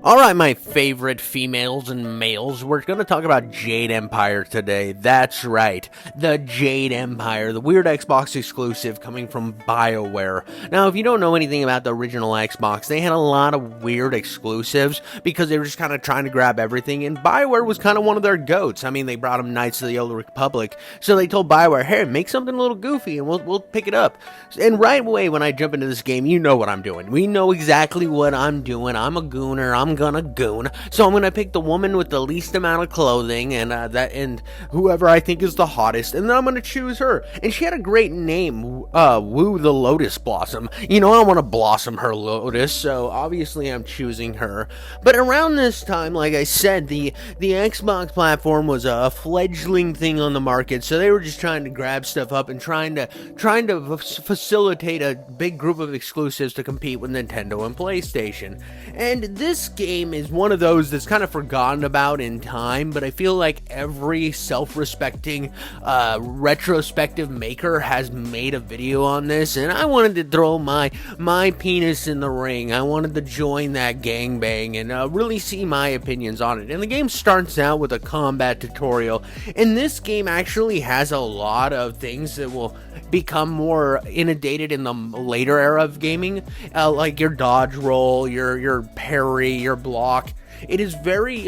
Alright, my favorite females and males, we're going to talk about Jade Empire today. That's right, the Jade Empire, the weird Xbox exclusive coming from BioWare. Now, if you don't know anything about the original Xbox, they had a lot of weird exclusives because they were just kind of trying to grab everything, and BioWare was kind of one of their goats. I mean, they brought them Knights of the Old Republic, so they told BioWare, hey, make something a little goofy and we'll pick it up. And right away, when I jump into this game, you know what I'm doing. We know exactly what I'm doing. I'm a gooner. I'm gonna goon, so I'm gonna pick the woman with the least amount of clothing, and whoever I think is the hottest, and then I'm gonna choose her. And she had a great name, Woo the Lotus Blossom. You know, I want to blossom her lotus, so obviously I'm choosing her. But around this time, like I said, the Xbox platform was a fledgling thing on the market, so they were just trying to grab stuff up and trying to facilitate a big group of exclusives to compete with Nintendo and PlayStation. And this game is one of those that's kind of forgotten about in time, but I feel like every self-respecting retrospective maker has made a video on this, and I wanted to throw my penis in the ring. I wanted to join that gangbang and really see my opinions on it. And the game starts out with a combat tutorial, and this game actually has a lot of things that will become more inundated in the later era of gaming, like your dodge roll, your parry, your block. It is very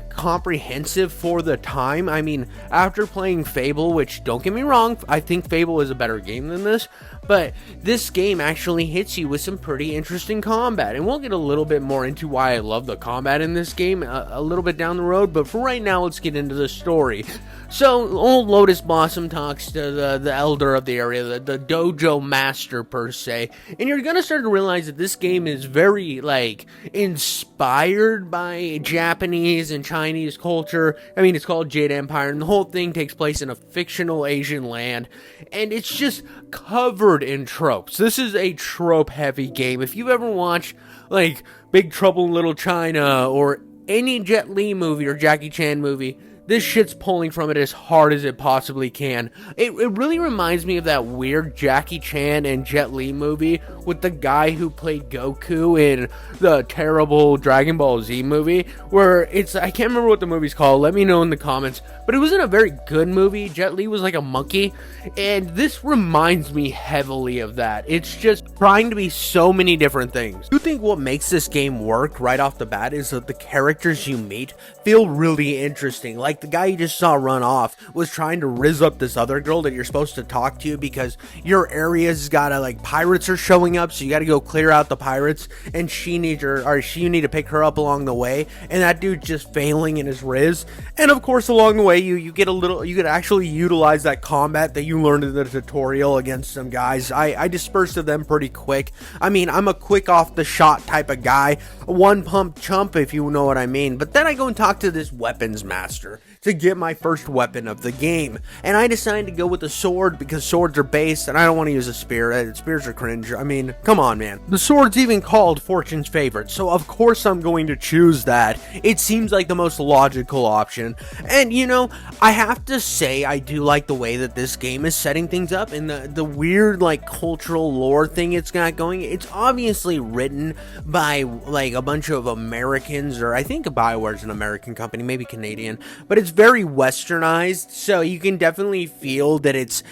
comprehensive for the time. I mean, after playing Fable, which, don't get me wrong, I think Fable is a better game than this, but this game actually hits you with some pretty interesting combat, and we'll get a little bit more into why I love the combat in this game a little bit down the road, but for right now, let's get into the story. So, old Lotus Blossom talks to the elder of the area, the dojo master per se, and you're gonna start to realize that this game is very, like, inspired by Japanese and Chinese culture. I mean, it's called Jade Empire, and the whole thing takes place in a fictional Asian land, and it's just covered in tropes. This is a trope-heavy game. If you've ever watched, like, Big Trouble in Little China, or any Jet Li movie or Jackie Chan movie, this shit's pulling from it as hard as it possibly can. It really reminds me of that weird Jackie Chan and Jet Li movie with the guy who played Goku in the terrible Dragon Ball Z movie, where I can't remember what the movie's called, let me know in the comments, but it wasn't a very good movie. Jet Li was like a monkey, and this reminds me heavily of that. It's just trying to be so many different things. I think what makes this game work right off the bat is that the characters you meet feel really interesting. Like the guy you just saw run off was trying to rizz up this other girl that you're supposed to talk to because your area's gotta, like, pirates are showing up, so you gotta go clear out the pirates, and you need to pick her up along the way, and that dude's just failing in his rizz. And of course, along the way, you could actually utilize that combat that you learned in the tutorial against some guys. I dispersed of them pretty quick. I mean, I'm a quick off the shot type of guy, one pump chump if you know what I mean. But then I go and talk to this weapons master to get my first weapon of the game, and I decided to go with a sword because swords are based, and I don't want to use a spear. Spears are cringe. I mean, come on, man. The sword's even called Fortune's Favorite, so of course I'm going to choose that. It seems like the most logical option, and you know, I have to say I do like the way that this game is setting things up, and the weird, like, cultural lore thing it's got going. It's obviously written by, like, a bunch of Americans, or I think BioWare's an American company, maybe Canadian, but it's very westernized, so you can definitely feel that it's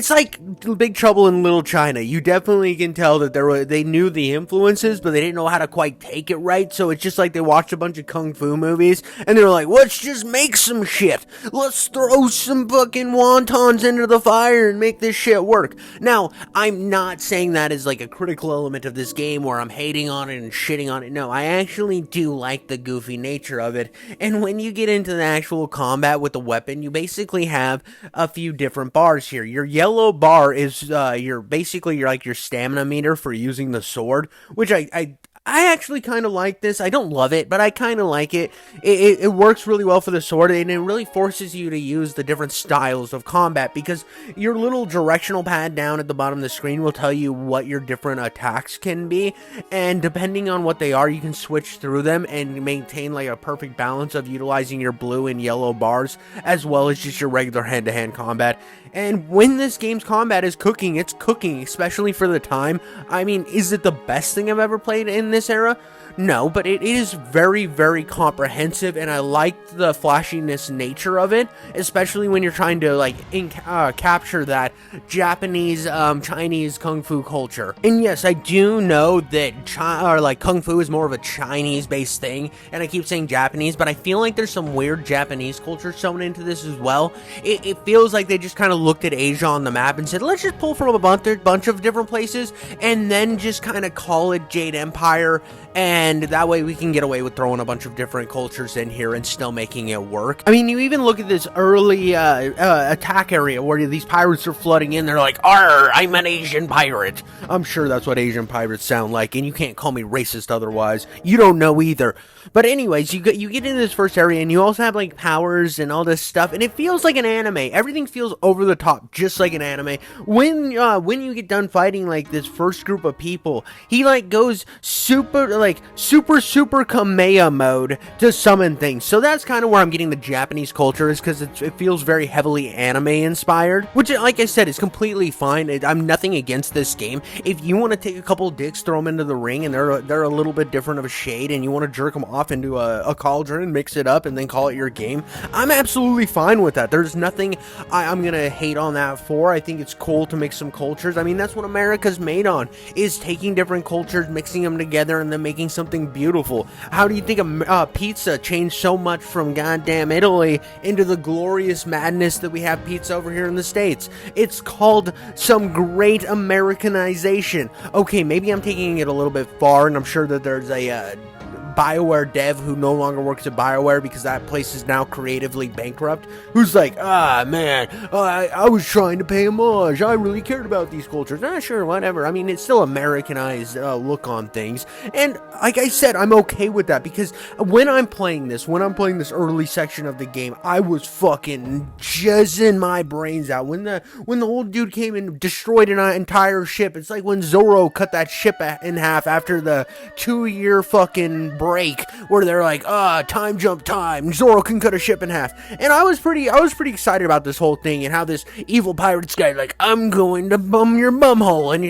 like Big Trouble in Little China. You definitely can tell that they knew the influences, but they didn't know how to quite take it right. So it's just like they watched a bunch of kung fu movies, and they were like, let's just make some shit. Let's throw some fucking wontons into the fire and make this shit work. Now, I'm not saying that as like a critical element of this game where I'm hating on it and shitting on it. No, I actually do like the goofy nature of it. And when you get into the actual combat with the weapon, you basically have a few different bars here. Your yellow bar is your stamina meter for using the sword, which I actually kind of like this. I don't love it, but I kind of like it. It works really well for the sword, and it really forces you to use the different styles of combat, because your little directional pad down at the bottom of the screen will tell you what your different attacks can be, and depending on what they are, you can switch through them and maintain like a perfect balance of utilizing your blue and yellow bars, as well as just your regular hand-to-hand combat. And when this game's combat is cooking, it's cooking, especially for the time. I mean, is it the best thing I've ever played in in this era? No, but it is very, very comprehensive, and I like the flashiness nature of it, especially when you're trying to, like, capture that Japanese, Chinese kung fu culture. And yes, I do know that kung fu is more of a Chinese-based thing, and I keep saying Japanese, but I feel like there's some weird Japanese culture sewn into this as well. It feels like they just kind of looked at Asia on the map and said, let's just pull from a bunch of different places, and then just kind of call it Jade Empire, and that way we can get away with throwing a bunch of different cultures in here and still making it work. I mean, you even look at this early attack area where these pirates are flooding in. They're like, "Arr, I'm an Asian pirate." I'm sure that's what Asian pirates sound like, and you can't call me racist otherwise. You don't know either. But anyways, you get into this first area, and you also have like powers and all this stuff, and it feels like an anime. Everything feels over the top, just like an anime. When you get done fighting like this first group of people, he like goes super Kameha mode to summon things. So that's kind of where I'm getting the Japanese culture, is because it feels very heavily anime inspired, which, like I said, is completely fine. I'm nothing against this game. If you want to take a couple dicks, throw them into the ring, and they're a little bit different of a shade, and you want to jerk them off into a cauldron, mix it up, and then call it your game, I'm absolutely fine with that. There's nothing I'm gonna hate on that for. I think it's cool to mix some cultures. I mean, that's what America's made on, is taking different cultures, mixing them together, and then making something beautiful. How do you think pizza changed so much from goddamn Italy into the glorious madness that we have pizza over here in the States? It's called some great Americanization. Okay, maybe I'm taking it a little bit far, and I'm sure that there's a BioWare dev who no longer works at BioWare because that place is now creatively bankrupt, who's like, man, I was trying to pay homage, I really cared about these cultures. Sure, whatever. I mean, it's still Americanized look on things, and like I said, I'm okay with that, because when I'm playing this early section of the game, I was fucking jizzing my brains out. When the old dude came and destroyed an entire ship, it's like when Zoro cut that ship in half after the 2-year fucking break, where they're like, time jump time, Zoro can cut a ship in half. And I was pretty excited about this whole thing, and how this evil pirates guy, like, I'm going to bum your bumhole, and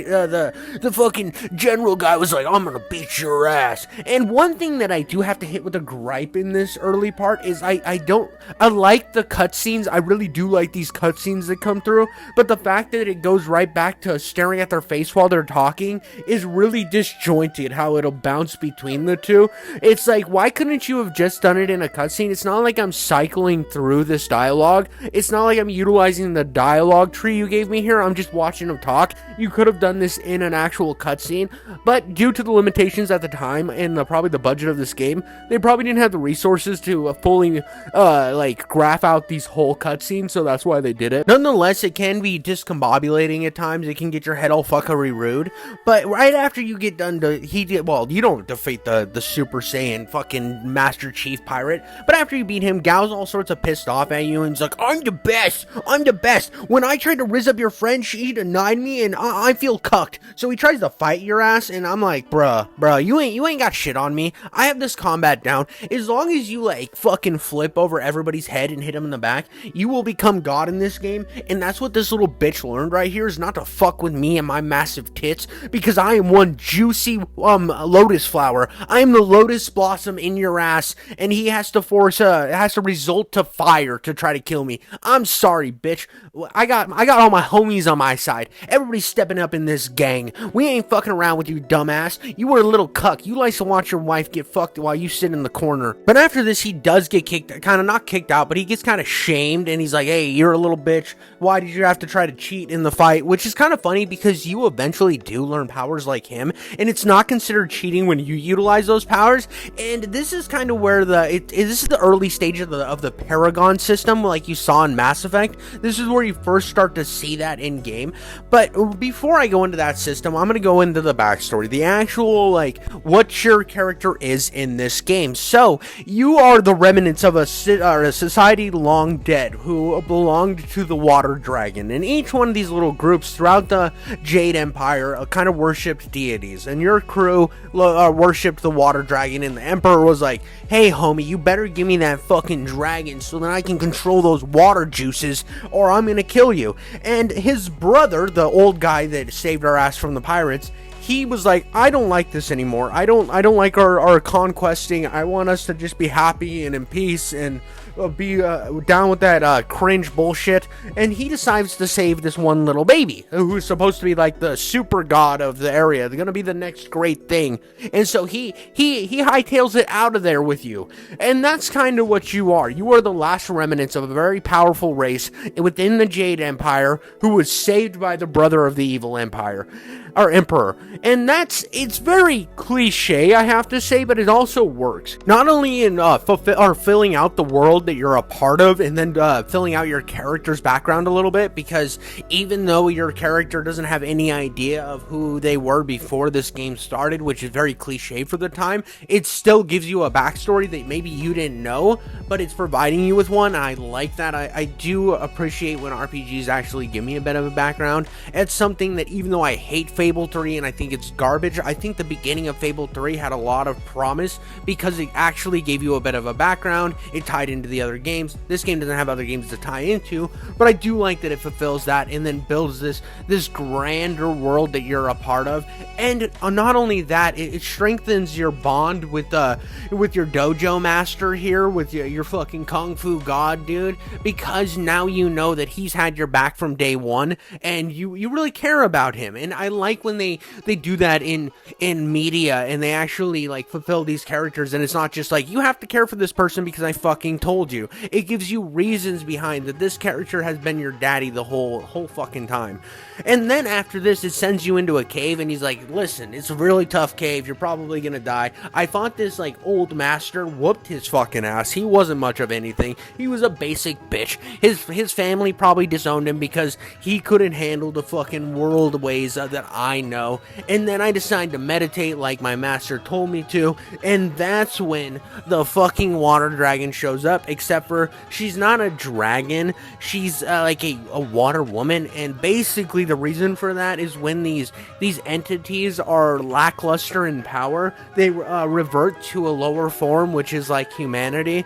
the fucking general guy was like, I'm gonna beat your ass. And one thing that I do have to hit with a gripe in this early part is I like the cutscenes. I really do like these cutscenes that come through, but the fact that it goes right back to staring at their face while they're talking is really disjointed, how it'll bounce between the two. It's like, why couldn't you have just done it in a cutscene? It's not like I'm cycling through this dialogue. It's not like I'm utilizing the dialogue tree you gave me here. I'm just watching them talk. You could have done this in an actual cutscene, but due to the limitations at the time and probably the budget of this game, they probably didn't have the resources to fully graph out these whole cutscenes, so that's why they did it. Nonetheless, it can be discombobulating at times. It can get your head all fuckery rude, but right after you get done you don't defeat the Super Saiyan fucking Master Chief pirate, but after you beat him, Gao's all sorts of pissed off at you, and he's like, I'm the best, when I tried to rizz up your friend, she denied me, and I feel cucked. So he tries to fight your ass, and I'm like, bruh, you ain't got shit on me. I have this combat down. As long as you like fucking flip over everybody's head and hit him in the back, you will become God in this game. And that's what this little bitch learned right here, is not to fuck with me and my massive tits, because I am one juicy lotus flower. I am the lotus blossom in your ass, and he has to resort to fire to try to kill me. I'm sorry, bitch. I got all my homies on my side. Everybody's stepping up in this gang. We ain't fucking around with you, dumbass. You were a little cuck. You like to watch your wife get fucked while you sit in the corner. But after this, he does get not kicked out, but he gets kind of shamed, and he's like, hey, you're a little bitch. Why did you have to try to cheat in the fight? Which is kind of funny, because you eventually do learn powers like him, and it's not considered cheating when you utilize those powers. And this is kind of where this is the early stage of the Paragon system, like you saw in Mass Effect. This is where you first start to see that in game. But before I go into that system, I'm going to go into the backstory, the actual, like, what your character is in this game. So you are the remnants of a society long dead who belonged to the Water Dragon, and each one of these little groups throughout the Jade Empire kind of worshipped deities, and your crew worshipped the Water Dragon, and the Emperor was like, hey homie, you better give me that fucking dragon so that I can control those water juices, or I'm gonna kill you. And his brother, the old guy that saved our ass from the pirates, he was like, I don't like this anymore. I don't like our conquesting. I want us to just be happy and in peace and be down with that cringe bullshit. And he decides to save this one little baby who's supposed to be like the super god of the area. They're gonna be the next great thing. And so he hightails it out of there with you. And that's kind of what you are. You are the last remnants of a very powerful race within the Jade Empire who was saved by the brother of the evil empire, or emperor. And it's very cliche, I have to say, but it also works. Not only in filling out the world that you're a part of, and then filling out your character's background a little bit, because even though your character doesn't have any idea of who they were before this game started, which is very cliche for the time, it still gives you a backstory that maybe you didn't know, but it's providing you with one. I like that. I do appreciate when RPGs actually give me a bit of a background. It's something that, even though I hate Fable 3 and I think it's garbage, I think the beginning of Fable 3 had a lot of promise because it actually gave you a bit of a background. It tied into the other games. This game doesn't have other games to tie into, but I do like that it fulfills that and then builds this grander world that you're a part of. And not only that, it strengthens your bond with your dojo master here, with your fucking kung fu god dude, because now you know that he's had your back from day one and you really care about him. And I like when they do that in media and they actually like fulfill these characters, and it's not just like, you have to care for this person because I fucking told you. It gives you reasons behind that this character has been your daddy the whole fucking time. And then after this, it sends you into a cave and he's like, listen, it's a really tough cave, you're probably gonna die. I fought this like old master, whooped his fucking ass. He wasn't much of anything. He was a basic bitch. His family probably disowned him because he couldn't handle the fucking world ways that I know. And then I decided to meditate like my master told me to, and that's when the fucking water dragon shows up, except for she's not a dragon, she's like a water woman. And basically the reason for that is when these entities are lackluster in power, they revert to a lower form, which is like humanity.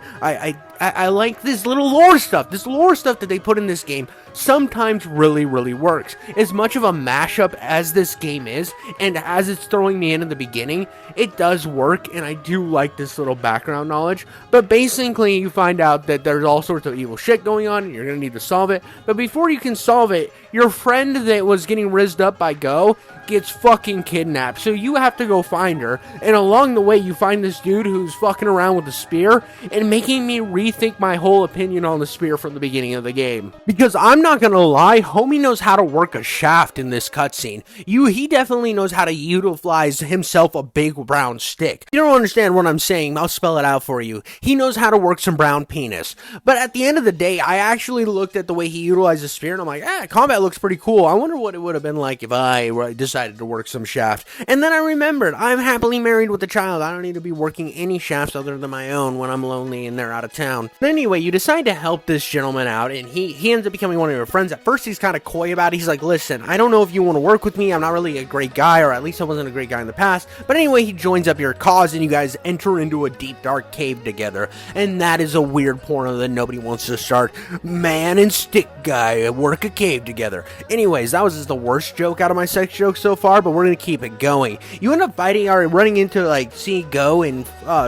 I like this little lore stuff. This lore stuff that they put in this game sometimes really works. As much of a mashup as this game is, and as it's throwing me in the beginning, it does work, and I do like this little background knowledge. But basically, you find out that there's all sorts of evil shit going on, and you're gonna need to solve it. But before you can solve it, your friend that was getting rizzed up by Go gets fucking kidnapped, so you have to go find her. And along the way, you find this dude who's fucking around with a spear and making me rethink my whole opinion on the spear from the beginning of the game. Because I'm not gonna lie, homie knows how to work a shaft in this cutscene. He definitely knows how to utilize himself a big brown stick. You don't understand what I'm saying, I'll spell it out for you. He knows how to work some brown penis. But at the end of the day, I actually looked at the way he utilized the spear and I'm like, combat looks pretty cool. I wonder what it would have been like if I decided to work some shaft. And then I remembered, I'm happily married with a child. I don't need to be working any shafts other than my own when I'm lonely and they're out of town. But anyway, you decide to help this gentleman out, and he ends up becoming one of your friends. At first, he's kind of coy about it. He's like, listen, I don't know if you want to work with me. I'm not really a great guy, or at least I wasn't a great guy in the past. But anyway, he joins up your cause, and you guys enter into a deep, dark cave together. And that is a weird porno that nobody wants to start. Man and stick guy work a cave together. Anyways, that was just the worst joke out of my sex jokes so far, but we're gonna keep it going. You end up fighting or running into like see Go and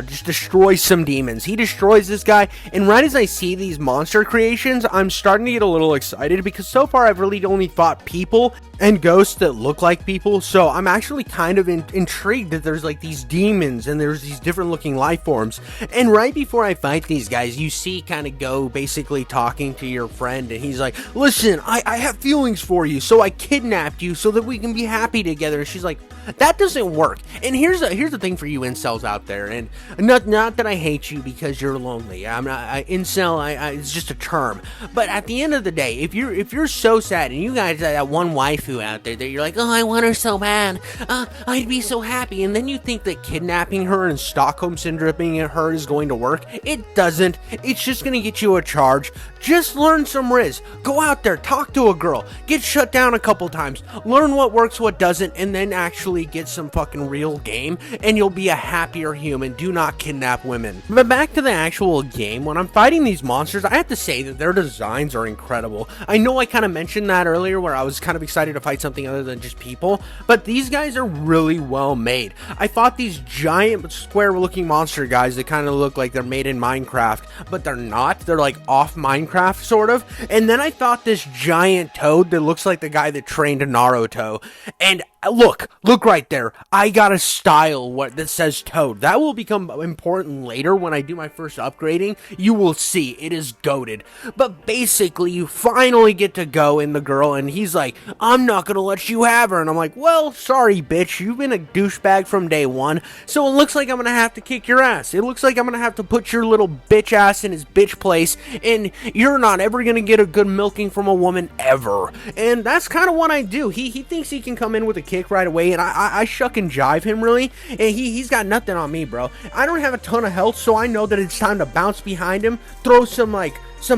just destroy some demons. He destroys this guy, and right as I see these monster creations, I'm starting to get a little excited because so far I've really only fought people and ghosts that look like people, so I'm actually kind of intrigued that there's like these demons and there's these different looking life forms. And right before I fight these guys, you see kind of Go basically talking to your friend, and he's like, listen, I have feelings for you, so I kidnapped you so that we can be happy together. And she's like, that doesn't work. And here's the thing for you incels out there, and not that I hate you because you're lonely. I'm not incel. It's just a term. But at the end of the day, if you're so sad, and you guys that one waifu out there that you're like, oh, I want her so bad, I'd be so happy, and then you think that kidnapping her and Stockholm syndroming her is going to work, it doesn't. It's just gonna get you a charge. Just learn some Riz. Go out there, talk to a girl, get shut down a couple times, learn what works, what doesn't, and then actually get some fucking real game, and you'll be a happier human. Do not kidnap women. But back to the actual game, when I'm fighting these monsters, I have to say that their designs are incredible. I know I kind of mentioned that earlier where I was kind of excited to to fight something other than just people, but these guys are really well made. I fought these giant square looking monster guys that kind of look like they're made in Minecraft, but they're not. They're like off Minecraft sort of. And then I fought this giant toad that looks like the guy that trained Naruto. And look right there. I got a style that says Toad. That will become important later when I do my first upgrading. You will see it is goated. But basically, you finally get to go in the girl, and he's like, I'm not gonna let you have her. And I'm like, well, sorry, bitch. You've been a douchebag from day one, so it looks like I'm gonna have to kick your ass. It looks like I'm gonna have to put your little bitch ass in his bitch place, and you're not ever gonna get a good milking from a woman ever. And that's kind of what I do. He thinks he can come in with a kick right away, and I shuck and jive him really, and he's got nothing on me, bro. I don't have a ton of health, so I know that it's time to bounce behind him, throw some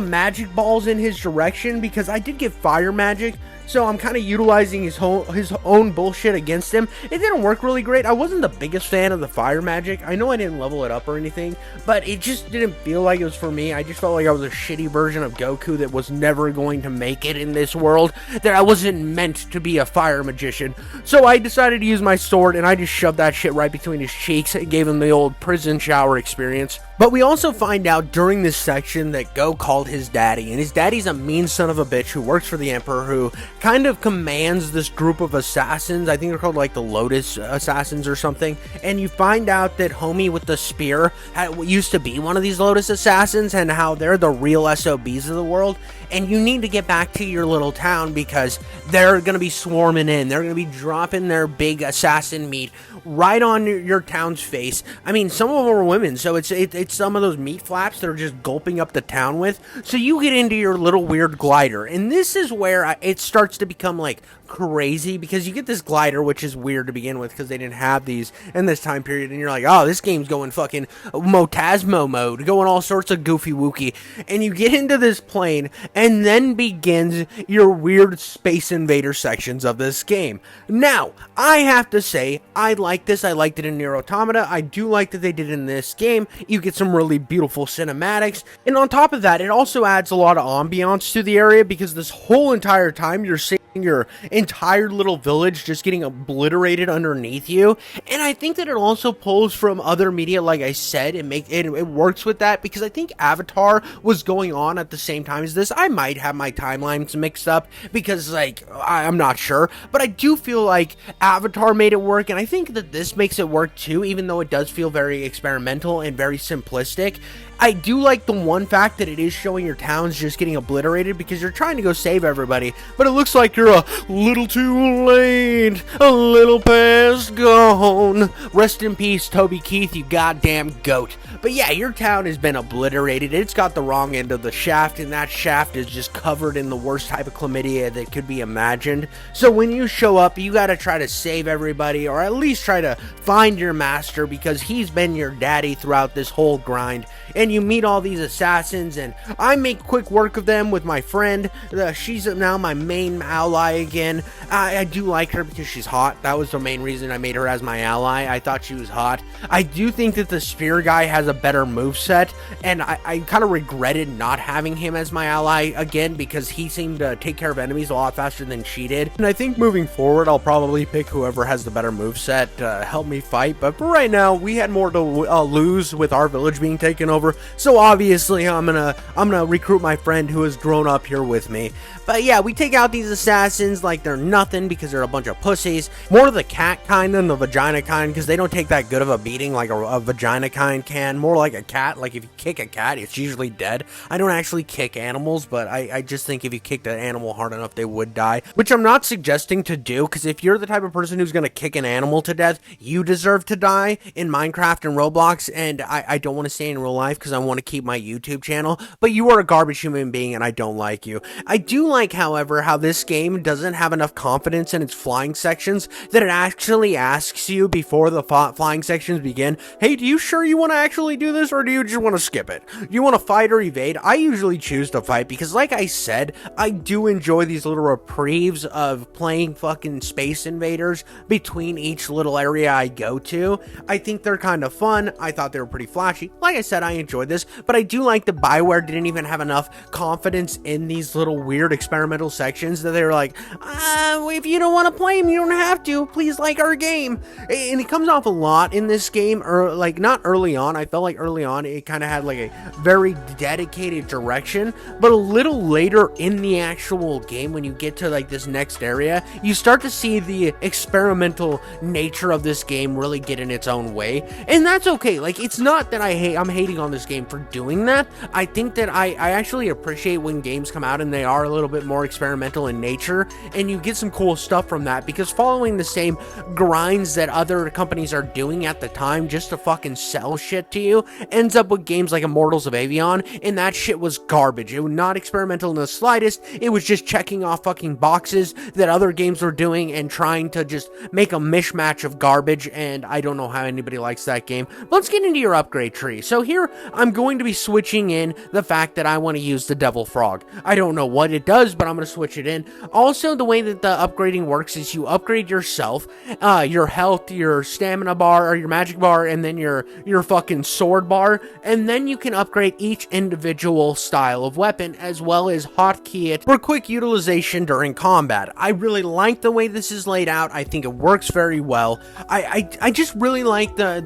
magic balls in his direction, because I did get fire magic, so I'm kind of utilizing his own bullshit against him. It didn't work really great. I wasn't the biggest fan of the fire magic. I know I didn't level it up or anything, but it just didn't feel like it was for me. I just felt like I was a shitty version of Goku that was never going to make it in this world, that I wasn't meant to be a fire magician. So I decided to use my sword, and I just shoved that shit right between his cheeks and gave him the old prison shower experience. But we also find out during this section that Go called his daddy, and his daddy's a mean son of a bitch who works for the Emperor, who kind of commands this group of assassins. I think they're called like the Lotus Assassins or something. And you find out that homie with the spear used to be one of these Lotus Assassins, and how they're the real SOBs of the world. And you need to get back to your little town because they're going to be swarming in. They're going to be dropping their big assassin meat right on your town's face. I mean, some of them are women, so it's some of those meat flaps they're just gulping up the town with. So you get into your little weird glider, and this is where it starts to become like crazy, because you get this glider, which is weird to begin with because they didn't have these in this time period, and you're like, oh, this game's going fucking Motasmo mode, going all sorts of goofy wookie, and you get into this plane, and then begins your weird Space Invader sections of this game. Now, I have to say, I like this. I liked it in Nier Automata. I do like that they did it in this game. You get some really beautiful cinematics, and on top of that, it also adds a lot of ambiance to the area, because this whole entire time you're seeing your entire little village just getting obliterated underneath you. And I think that it also pulls from other media, like I said. It works with that, because I think Avatar was going on at the same time as this. I might have my timelines mixed up, because I'm not sure, but I do feel like Avatar made it work, and I think that this makes it work too, even though it does feel very experimental and very simplistic. I do like the one fact that it is showing your towns just getting obliterated, because you're trying to go save everybody, but it looks like you're a little too late, a little past gone. Rest in peace, Toby Keith, you goddamn goat. But yeah, your town has been obliterated. It's got the wrong end of the shaft, and that shaft is just covered in the worst type of chlamydia that could be imagined. So when you show up, you gotta try to save everybody, or at least try to find your master, because he's been your daddy throughout this whole grind. And you meet all these assassins, and I make quick work of them with my friend. She's now my main ally again. I do like her because she's hot. That was the main reason I made her as my ally. I thought she was hot. I do think that the spear guy has a better moveset, and I kind of regretted not having him as my ally again, because he seemed to take care of enemies a lot faster than she did. And I think moving forward, I'll probably pick whoever has the better moveset to help me fight. But for right now, we had more to lose with our village being taken over. So obviously I'm gonna recruit my friend who has grown up here with me. But yeah, we take out these assassins like they're nothing, because they're a bunch of pussies. More the cat kind than the vagina kind, because they don't take that good of a beating like a vagina kind can. More like a cat. Like if you kick a cat, it's usually dead. I don't actually kick animals, but I just think if you kicked an animal hard enough, they would die. Which I'm not suggesting to do, because if you're the type of person who's gonna kick an animal to death, you deserve to die in Minecraft and Roblox, and I don't want to say in real life, because I want to keep my YouTube channel. But you are a garbage human being, and I don't like you. I do like, however, how this game doesn't have enough confidence in its flying sections, that it actually asks you before the flying sections begin, hey, do you sure you want to actually do this, or do you just want to skip it? Do you want to fight or evade? I usually choose to fight, because like I said, I do enjoy these little reprieves of playing fucking Space Invaders between each little area I go to. I think they're kind of fun. I thought they were pretty flashy. Like I said, I enjoyed this, but I do like that BioWare didn't even have enough confidence in these little weird experimental sections that they were like, if you don't want to play them, you don't have to. Please like our game. And it comes off a lot in this game, or like not early on. I felt like early on it kind of had like a very dedicated direction, but a little later in the actual game, when you get to like this next area, you start to see the experimental nature of this game really get in its own way, and that's okay. Like, it's not that I'm hating on this game for doing that. I think that I actually appreciate when games come out and they are a little bit more experimental in nature, and you get some cool stuff from that, because following the same grinds that other companies are doing at the time just to fucking sell shit to you ends up with games like Immortals of Avion, and that shit was garbage. It was not experimental in the slightest. It was just checking off fucking boxes that other games were doing and trying to just make a mishmash of garbage, and I don't know how anybody likes that game. But let's get into your upgrade tree. So here, I'm going to be switching in the fact that I want to use the Devil Frog. I don't know what it does, but I'm going to switch it in. Also, the way that the upgrading works is you upgrade yourself, your health, your stamina bar, or your magic bar, and then your fucking sword bar, and then you can upgrade each individual style of weapon, as well as hotkey it for quick utilization during combat. I really like the way this is laid out. I think it works very well. I just really like the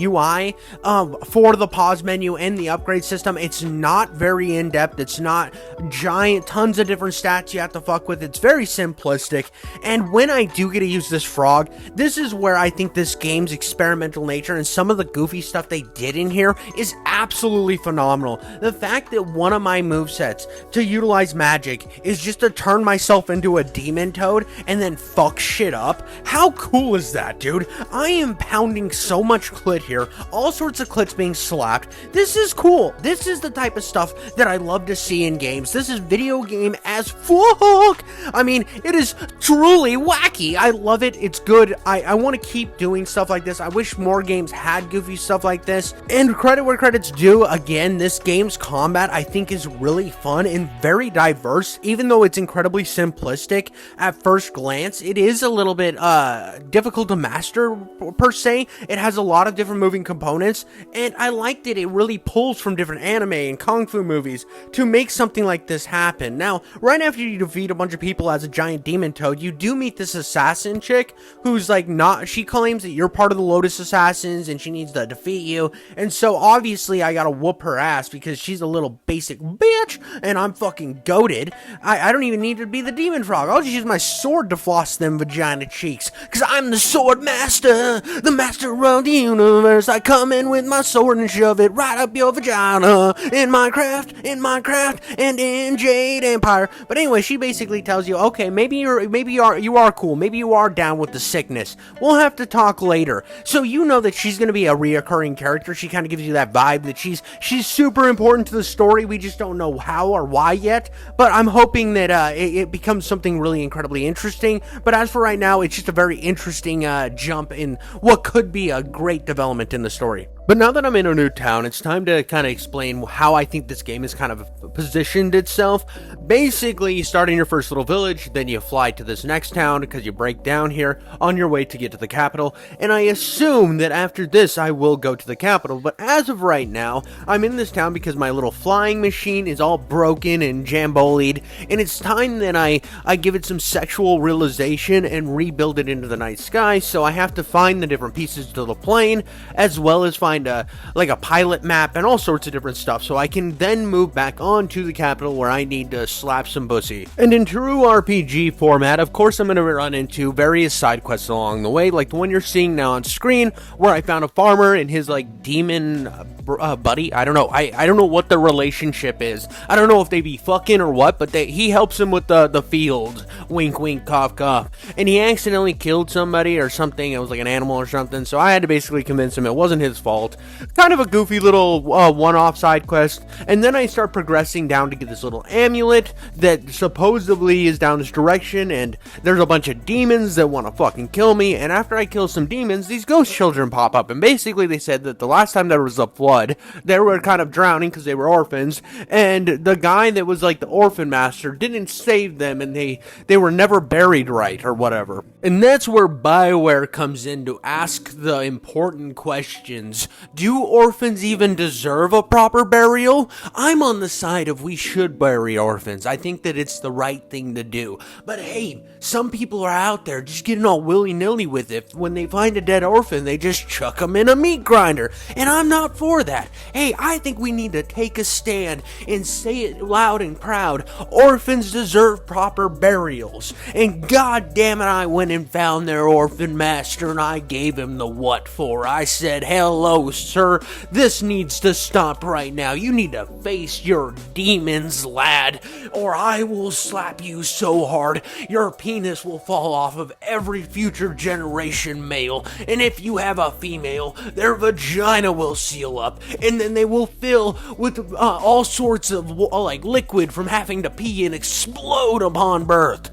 UI for the pause menu and the upgrade system. It's not very in-depth. It's not giant, tons of different stats you have to fuck with. It's very simplistic, and when I do get to use this frog, this is where I think this game's experimental nature and some of the goofy stuff they did in here is absolutely phenomenal. The fact that one of my movesets to utilize magic is just to turn myself into a demon toad and then fuck shit up. How cool is that, dude? I am pounding so much clit here, all sorts of clits being slapped. This is cool. This is the type of stuff that I love to see in games. This is video game as fuck. I mean, it is truly wacky. I love it. It's good. I want to keep doing stuff like this. I wish more games had goofy stuff like this. And credit where credit's due, again, this game's combat I think is really fun and very diverse. Even though it's incredibly simplistic at first glance, it is a little bit difficult to master per se. It has a lot of different moving components, and I liked it. It really pulls from different anime and kung fu movies to make something like this happen. Now, right after you defeat a bunch of people as a giant demon toad, you do meet this assassin chick who's like she claims that you're part of the Lotus Assassins and she needs to defeat you, and so obviously I gotta whoop her ass because she's a little basic bitch and I'm fucking goated. I don't even need to be the demon frog. I'll just use my sword to floss them vagina cheeks, because I'm the sword master, the master of the universe. I come in with my sword and shove it right up your vagina in Minecraft, and in Jade Empire. But anyway, she basically tells you, okay, maybe you are cool, maybe you are down with the sickness. We'll have to talk later. So you know that she's going to be a reoccurring character. She kind of gives you that vibe that she's super important to the story. We just don't know how or why yet, but I'm hoping that it becomes something really incredibly interesting. But as for right now, it's just a very interesting jump in what could be a great development in the story. But now that I'm in a new town, it's time to kind of explain how I think this game has kind of positioned itself. Basically, you start in your first little village, then you fly to this next town because you break down here on your way to get to the capital, and I assume that after this I will go to the capital. But as of right now, I'm in this town because my little flying machine is all broken and jambolied, and it's time that I give it some sexual realization and rebuild it into the night sky. So I have to find the different pieces to the plane, as well as find a pilot map and all sorts of different stuff, so I can then move back on to the capital where I need to slap some pussy. And in true RPG format, of course, I'm going to run into various side quests along the way, like the one you're seeing now on screen, where I found a farmer and his like demon buddy. I don't know. I don't know what the relationship is. I don't know if they be fucking or what, but he helps him with the field. Wink, wink, cough, cough. And he accidentally killed somebody or something. It was like an animal or something, so I had to basically convince him it wasn't his fault. Kind of a goofy little one-off side quest. And then I start progressing down to get this little amulet that supposedly is down this direction, and there's a bunch of demons that want to fucking kill me. And after I kill some demons, these ghost children pop up, and basically they said that the last time there was a flood, flood. They were kind of drowning because they were orphans, and the guy that was like the orphan master didn't save them, and they were never buried right or whatever. And that's where BioWare comes in to ask the important questions. Do orphans even deserve a proper burial? I'm on the side of we should bury orphans. I think that it's the right thing to do. But hey, some people are out there just getting all willy-nilly with it. When they find a dead orphan, they just chuck them in a meat grinder. And I'm not for that. Hey, I think we need to take a stand and say it loud and proud. Orphans deserve proper burials. And god damn it, I went and found their orphan master and I gave him the what for. I said, hello, sir. This needs to stop right now. You need to face your demons, lad, or I will slap you so hard your penis will fall off of every future generation male. And if you have a female, their vagina will seal up, and then they will fill with all sorts of like liquid from having to pee and explode upon birth.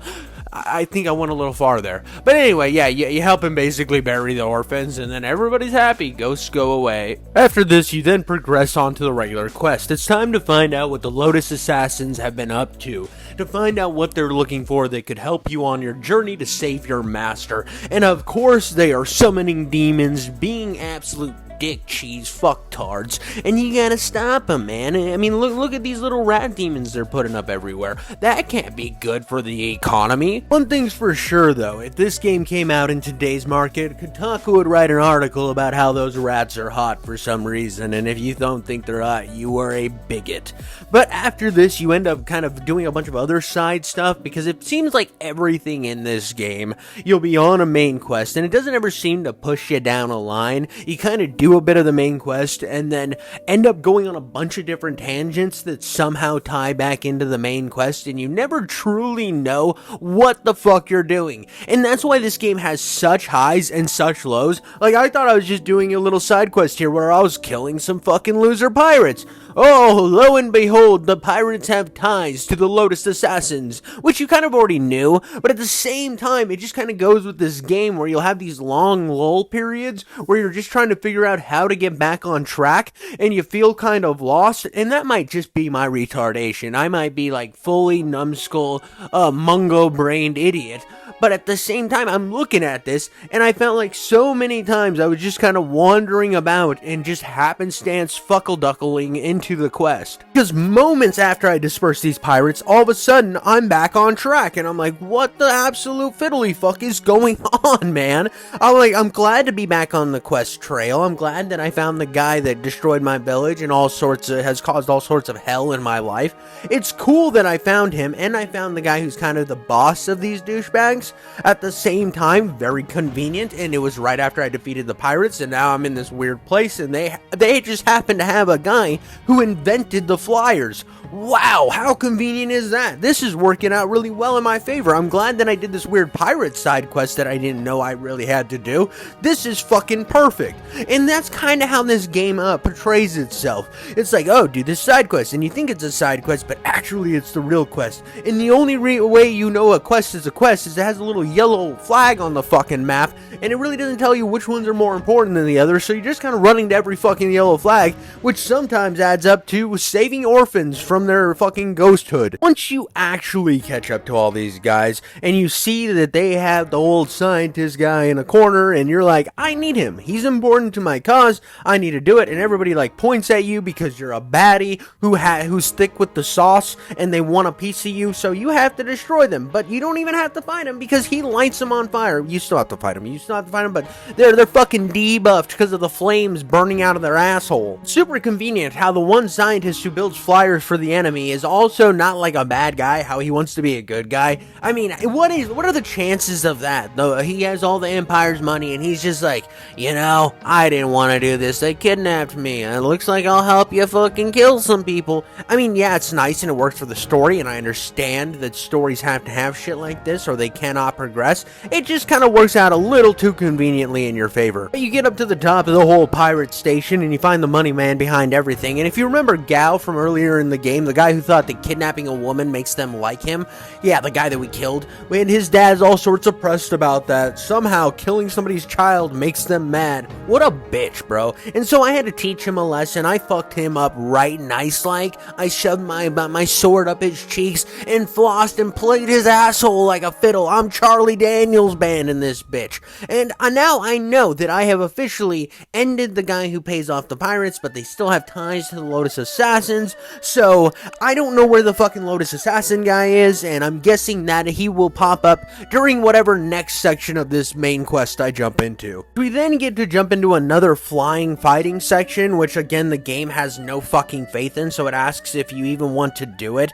I think I went a little far there. But anyway, yeah, you help him basically bury the orphans, and then everybody's happy. Ghosts go away. After this, you then progress on to the regular quest. It's time to find out what the Lotus Assassins have been up to find out what they're looking for that could help you on your journey to save your master. And of course, they are summoning demons, being absolute dick cheese fucktards, and you gotta stop them, man. I mean, look at these little rat demons they're putting up everywhere. That can't be good for the economy. One thing's for sure, though, if this game came out in today's market, Kotaku would write an article about how those rats are hot for some reason, and if you don't think they're hot, you are a bigot. But after this, you end up kind of doing a bunch of other side stuff, because it seems like everything in this game, you'll be on a main quest, and it doesn't ever seem to push you down a line. You kind of do a bit of the main quest and then end up going on a bunch of different tangents that somehow tie back into the main quest, and you never truly know what the fuck you're doing. And that's why this game has such highs and such lows. Like, I thought I was just doing a little side quest here where I was killing some fucking loser pirates. Oh, lo and behold, the pirates have ties to the Lotus Assassins, which you kind of already knew, but at the same time, it just kind of goes with this game where you'll have these long lull periods where you're just trying to figure out how to get back on track, and you feel kind of lost, and that might just be my retardation. I might be like fully numbskull, mungo-brained idiot. But at the same time, I'm looking at this, and I felt like so many times I was just kind of wandering about and just happenstance fuckle-duckling into the quest. Because moments after I disperse these pirates, all of a sudden, I'm back on track, and I'm like, what the absolute fiddly fuck is going on, man? I'm glad to be back on the quest trail. I'm glad that I found the guy that destroyed my village and has caused all sorts of hell in my life. It's cool that I found him, and I found the guy who's kind of the boss of these douchebags. At the same time, very convenient, and it was right after I defeated the pirates, and now I'm in this weird place, and they just happen to have a guy who invented the flyers. Wow, how convenient is that? This is working out really well in my favor. I'm glad that I did this weird pirate side quest that I didn't know I really had to do. This is fucking perfect. And that's kind of how this game portrays itself. It's like, oh, do this side quest, and you think it's a side quest, but actually it's the real quest. And the only way you know a quest is it has a little yellow flag on the fucking map, and it really doesn't tell you which ones are more important than the others, so you're just kind of running to every fucking yellow flag, which sometimes adds up to saving orphans from their fucking ghosthood. Once you actually catch up to all these guys, and you see that they have the old scientist guy in a corner, and you're like, I need him, he's important to my cause, I need to do it, and everybody like points at you because you're a baddie who's thick with the sauce, and they want a piece of you, so you have to destroy them, but you don't even have to fight him because he lights them on fire. You still have to fight him, but they're fucking debuffed because of the flames burning out of their asshole. Super convenient how the one scientist who builds flyers for the enemy is also not like a bad guy, how he wants to be a good guy. I mean, what are the chances of that? Though he has all the Empire's money and he's just like, I didn't want to do this. They kidnapped me. It looks like I'll help you fucking kill some people. I mean, yeah, it's nice and it works for the story, and I understand that stories have to have shit like this or they cannot progress. It just kind of works out a little too conveniently in your favor. You get up to the top of the whole pirate station and you find the money man behind everything, and if you remember Gao from earlier in the game, game, the guy who thought that kidnapping a woman makes them like him. Yeah, the guy that we killed. And his dad's all sorts of pressed about that. Somehow killing somebody's child makes them mad. What a bitch, bro. And so I had to teach him a lesson. I fucked him up right nice like. I shoved my sword up his cheeks and flossed and played his asshole like a fiddle. I'm Charlie Daniels Band in this bitch. And now I know that I have officially ended the guy who pays off the pirates, but they still have ties to the Lotus Assassins. So I don't know where the fucking Lotus Assassin guy is, and I'm guessing that he will pop up during whatever next section of this main quest I jump into. We then get to jump into another flying fighting section, which again the game has no fucking faith in, so it asks if you even want to do it.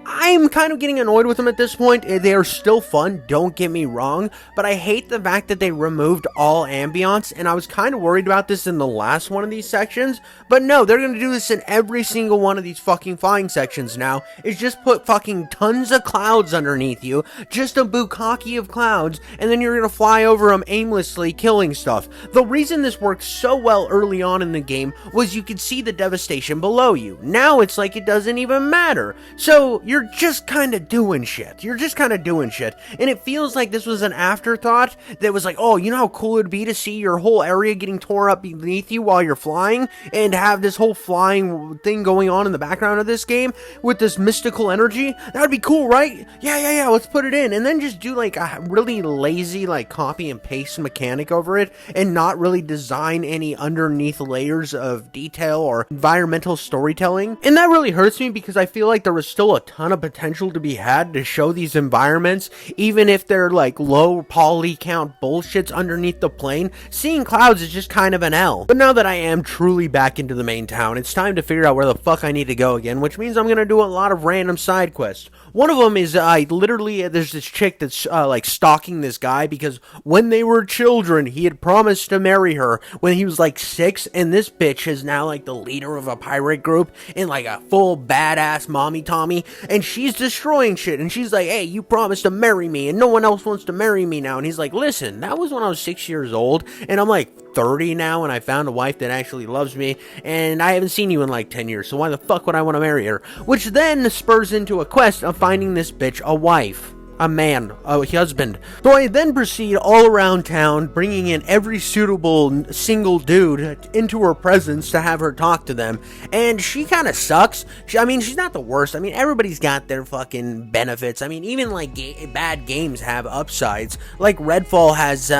I'm kind of getting annoyed with them at this point. They are still fun, don't get me wrong, but I hate the fact that they removed all ambiance, and I was kind of worried about this in the last one of these sections, but no, they're going to do this in every single one of these fucking flying sections now, is just put fucking tons of clouds underneath you, just a bukkake of clouds, and then you're going to fly over them aimlessly, killing stuff. The reason this worked so well early on in the game was you could see the devastation below you. Now it's like it doesn't even matter. So you're just kind of doing shit. And it feels like this was an afterthought that was like, oh, you know how cool it would be to see your whole area getting torn up beneath you while you're flying and have this whole flying thing going on in the background of this game with this mystical energy? That would be cool, right? Yeah, let's put it in. And then just do like a really lazy like copy and paste mechanic over it and not really design any underneath layers of detail or environmental storytelling. And that really hurts me because I feel like there was still a ton of potential to be had to show these environments, even if they're like low poly count bullshits underneath the plane. Seeing clouds is just kind of an L. But now that I am truly back into the main town, it's time to figure out where the fuck I need to go again, which means I'm gonna do a lot of random side quests. One of them is there's this chick that's like stalking this guy because when they were children, he had promised to marry her when he was like 6, and this bitch is now like the leader of a pirate group in like a full badass mommy Tommy, and she's destroying shit, and she's like, hey, you promised to marry me, and no one else wants to marry me now. And he's like, listen, that was when I was 6 years old, and I'm like 30 now, and I found a wife that actually loves me, and I haven't seen you in like 10 years, so why the fuck would I want to marry her? Which then spurs into a quest of finding this bitch a wife. A man, a husband. So I then proceed all around town, bringing in every suitable single dude into her presence to have her talk to them, and she kind of sucks. She's not the worst. Everybody's got their fucking benefits. Even like bad games have upsides. Like Redfall has,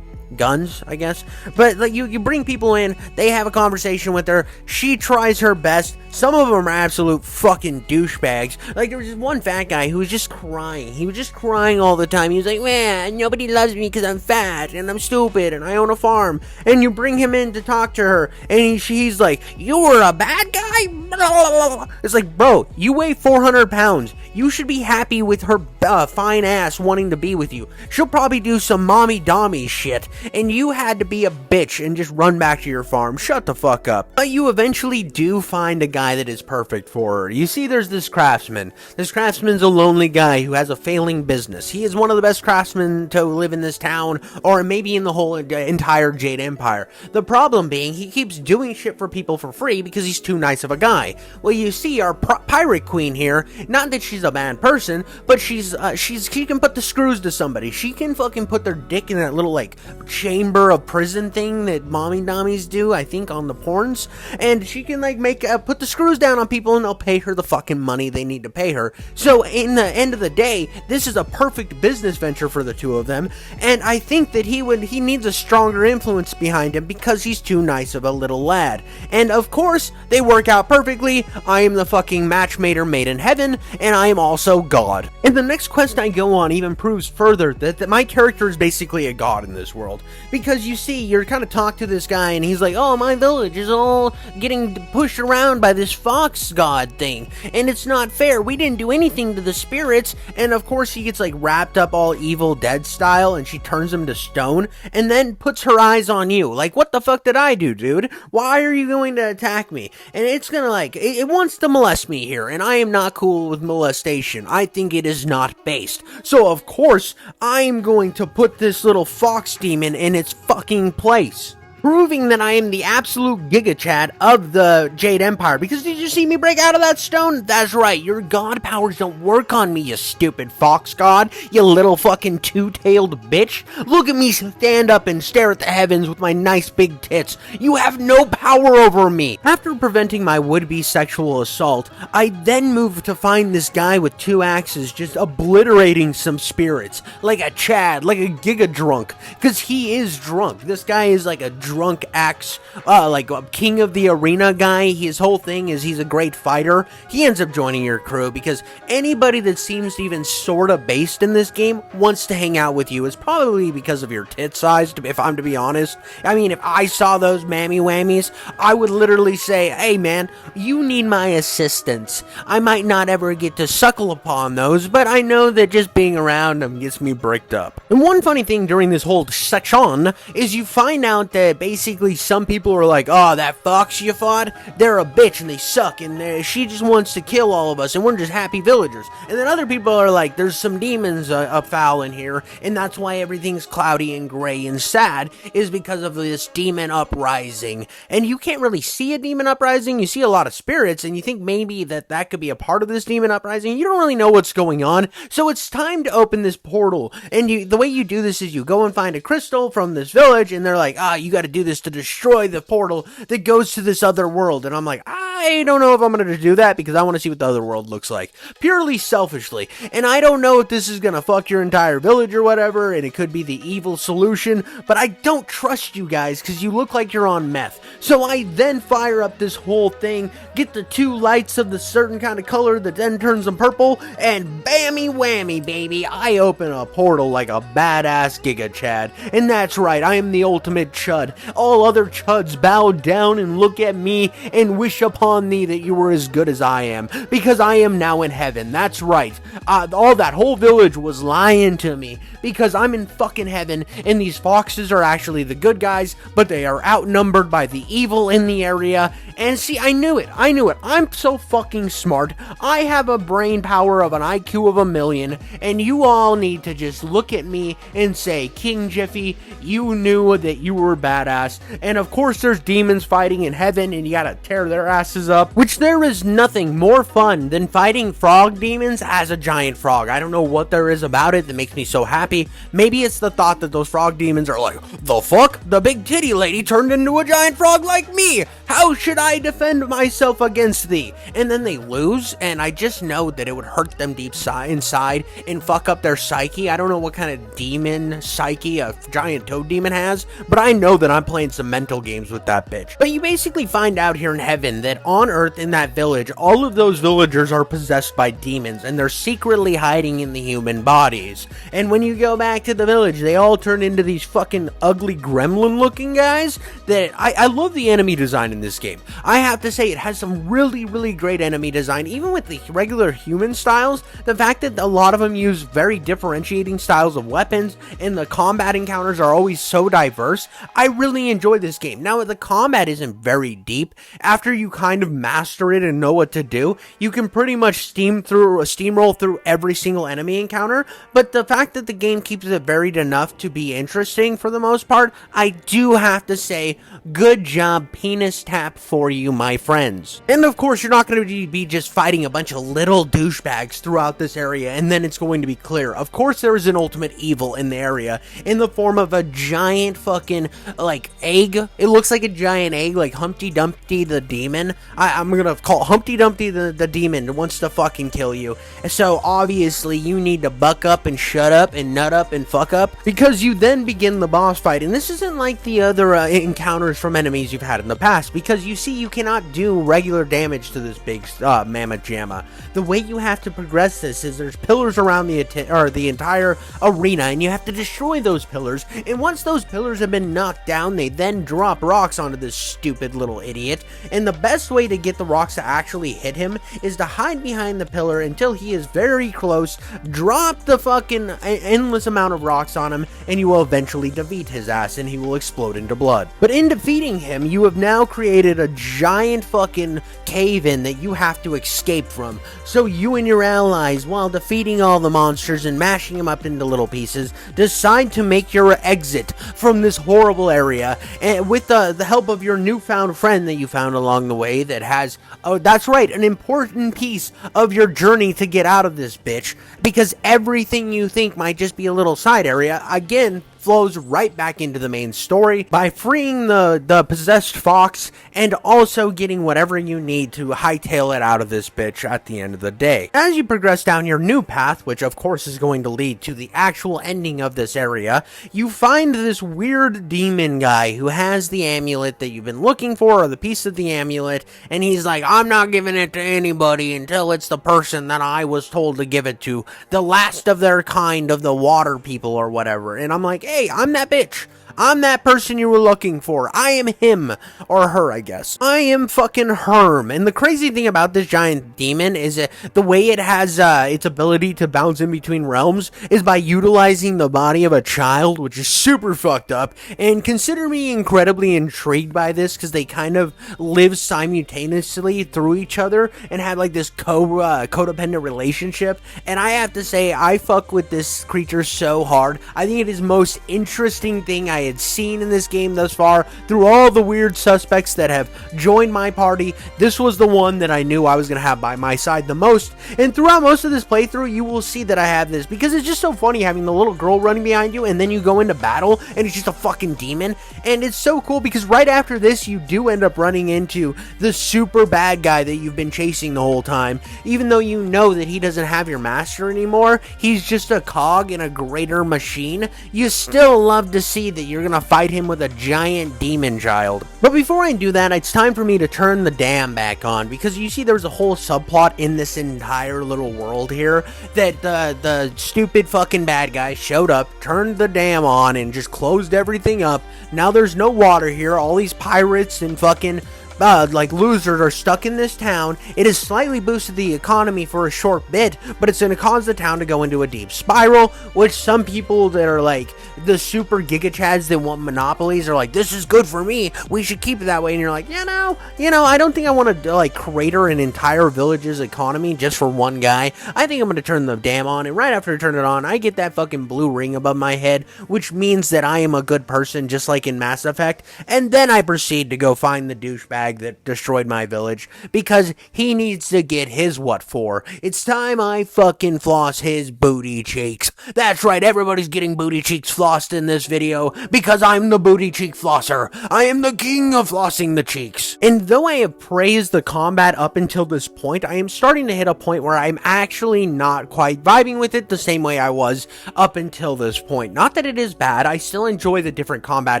guns, I guess. But like you bring people in, they have a conversation with her, she tries her best. Some of them are absolute fucking douchebags. Like there was this one fat guy who was just crying. He was just crying all the time. He was like, man, nobody loves me because I'm fat and I'm stupid and I own a farm. And you bring him in to talk to her, and he's like, you were a bad guy? It's like, bro, you weigh 400 pounds. You should be happy with her fine ass wanting to be with you. She'll probably do some mommy-dommy shit, and you had to be a bitch and just run back to your farm. Shut the fuck up. But you eventually do find a guy that is perfect for her. You see, there's this craftsman. This craftsman's a lonely guy who has a failing business. He is one of the best craftsmen to live in this town, or maybe in the whole entire Jade Empire. The problem being, he keeps doing shit for people for free because he's too nice of a guy. Well, you see, our pirate queen here, not that she's a bad person, but she can put the screws to somebody. She can fucking put their dick in that little like chamber of prison thing that mommy dommies do, I think, on the porns, and she can like put the screws down on people, and they'll pay her the fucking money they need to pay her. So in the end of the day, this is a perfect business venture for the two of them, and I think that he needs a stronger influence behind him because he's too nice of a little lad. And of course, they work out perfectly. I am the fucking matchmaker made in heaven, and I am also God. And the next quest I go on even proves further that my character is basically a god in this world. Because you see, you're kind of talk to this guy, and he's like, oh, my village is all getting pushed around by this fox god thing, and it's not fair. We didn't do anything to the spirits. And of course, he gets like wrapped up all Evil Dead style, and she turns him to stone, and then puts her eyes on you. Like, what the fuck did I do, dude? Why are you going to attack me? And it's gonna like, it wants to molest me here, and I am not cool with molestation. I think it is not based. So of course, I am going to put this little fox demon in its fucking place. proving that I am the absolute Giga Chad of the Jade Empire. Because did you see me break out of that stone? That's right, your god powers don't work on me, you stupid fox god, you little fucking two-tailed bitch. Look at me stand up and stare at the heavens with my nice big tits. You have no power over me. After preventing my would-be sexual assault, I then moved to find this guy with 2 axes just obliterating some spirits. Like a Chad, like a Giga drunk. Because he is drunk. This guy is like a drunk axe, like a king of the arena guy. His whole thing is he's a great fighter. He ends up joining your crew because anybody that seems to even sorta based in this game wants to hang out with you. It's probably because of your tit size, if I'm to be honest. I mean, if I saw those mammy whammies, I would literally say, hey man, you need my assistance. I might not ever get to suckle upon those, but I know that just being around them gets me bricked up. And one funny thing during this whole section is you find out that basically some people are like, oh, that fox you fought, they're a bitch and they suck and she just wants to kill all of us and we're just happy villagers. And then other people are like, there's some demons afoul in here and that's why everything's cloudy and gray and sad, is because of this demon uprising. And you can't really see a demon uprising, you see a lot of spirits and you think maybe that could be a part of this demon uprising. You don't really know what's going on, so it's time to open this portal. And the way you do this is you go and find a crystal from this village and they're like, you got to do this to destroy the portal that goes to this other world. And I'm like, I don't know if I'm going to do that because I want to see what the other world looks like, purely selfishly. And I don't know if this is going to fuck your entire village or whatever, and it could be the evil solution, but I don't trust you guys because you look like you're on meth. So I then fire up this whole thing, get the 2 lights of the certain kind of color that then turns them purple, and bammy whammy, baby, I open a portal like a badass Giga Chad. And that's right, I am the ultimate chud. All other chuds bow down and look at me and wish upon thee that you were as good as I am, because I am now in heaven. That's right, all that whole village was lying to me, because I'm in fucking heaven, and these foxes are actually the good guys, but they are outnumbered by the evil in the area. And see, I knew it, I'm so fucking smart. I have a brain power of an IQ of 1,000,000, and you all need to just look at me and say, King Jiffy, you knew that you were badass. And of course there's demons fighting in heaven and you gotta tear their asses up, which there is nothing more fun than fighting frog demons as a giant frog. I don't know what there is about it that makes me so happy. Maybe it's the thought that those frog demons are like, the fuck? The big titty lady turned into a giant frog like me. How should I defend myself against thee? And then they lose, and I just know that it would hurt them deep inside and fuck up their psyche. I don't know what kind of demon psyche a giant toad demon has, but I know that I'm playing some mental games with that bitch. But you basically find out here in heaven that on Earth in that village, all of those villagers are possessed by demons, and they're secretly hiding in the human bodies. And when you go back to the village, they all turn into these fucking ugly gremlin looking guys that I love the enemy design in this game. I have to say, it has some really, really great enemy design, even with the regular human styles. The fact that a lot of them use very differentiating styles of weapons, and the combat encounters are always so diverse. I really enjoy this game. Now, the combat isn't very deep. After you kind of master it and know what to do, you can pretty much steamroll through every single enemy encounter, but the fact that the game keeps it varied enough to be interesting for the most part, I do have to say, good job, penis tap for you, my friends. And of course, you're not going to be just fighting a bunch of little douchebags throughout this area and then it's going to be clear. Of course, there is an ultimate evil in the area in the form of a giant fucking, like, egg. It looks like a giant egg, like Humpty Dumpty the demon. I'm gonna call Humpty Dumpty the demon that wants to fucking kill you. So obviously, you need to buck up and shut up and nut up and fuck up, because you then begin the boss fight. And this isn't like the other encounters from enemies you've had in the past, because you see, you cannot do regular damage to this big mammoth jamma. The way you have to progress this is there's pillars around the entire arena, and you have to destroy those pillars. And once those pillars have been knocked down, they then drop rocks onto this stupid little idiot. And the best way to get the rocks to actually hit him is to hide behind the pillar until he is very close, drop the fucking endless amount of rocks on him, and you will eventually defeat his ass and he will explode into blood. But in defeating him, you have now created created a giant fucking cave-in that you have to escape from. So you and your allies, while defeating all the monsters and mashing them up into little pieces, decide to make your exit from this horrible area, and with the help of your newfound friend that you found along the way that has, oh that's right, an important piece of your journey to get out of this bitch, because everything you think might just be a little side area, again, flows right back into the main story by freeing the possessed fox and also getting whatever you need to hightail it out of this bitch at the end of the day. As you progress down your new path, which of course is going to lead to the actual ending of this area, you find this weird demon guy who has the amulet that you've been looking for, or the piece of the amulet, and he's like, I'm not giving it to anybody until it's the person that I was told to give it to, the last of their kind of the water people or whatever. And I'm like, hey, I'm that bitch. I'm that person you were looking for. I am him. Or her, I guess. I am fucking Herm. And the crazy thing about this giant demon is that the way it has its ability to bounce in between realms is by utilizing the body of a child, which is super fucked up. And consider me incredibly intrigued by this, because they kind of live simultaneously through each other and have like this codependent relationship. And I have to say, I fuck with this creature so hard. I think it is the most interesting thing I had seen in this game thus far. Through all the weird suspects that have joined my party, this was the one that I knew I was going to have by my side the most. And throughout most of this playthrough, you will see that I have this, because it's just so funny having the little girl running behind you, and then you go into battle and it's just a fucking demon. And it's so cool because right after this, you do end up running into the super bad guy that you've been chasing the whole time. Even though you know that he doesn't have your master anymore, he's just a cog in a greater machine, you still love to see that you're gonna fight him with a giant demon child. But before I do that, it's time for me to turn the dam back on, because you see there's a whole subplot in this entire little world here that the stupid fucking bad guy showed up, turned the dam on, and just closed everything up. Now there's no water here. All these pirates and fucking like losers are stuck in this town. It has slightly boosted the economy for a short bit, but it's going to cause the town to go into a deep spiral, which some people that are like the super giga chads that want monopolies are like, this is good for me, we should keep it that way. And you're like, you know, I don't think I want to like crater an entire village's economy just for one guy. I think I'm going to turn the dam on, and right after I turn it on, I get that fucking blue ring above my head, which means that I am a good person, just like in Mass Effect. And then I proceed to go find the douchebag that destroyed my village, because he needs to get his what for. It's time I fucking floss his booty cheeks. That's right, everybody's getting booty cheeks flossed in this video, because I'm the booty cheek flosser. I am the king of flossing the cheeks. And though I have praised the combat up until this point, I am starting to hit a point where I'm actually not quite vibing with it the same way I was up until this point. Not that it is bad, I still enjoy the different combat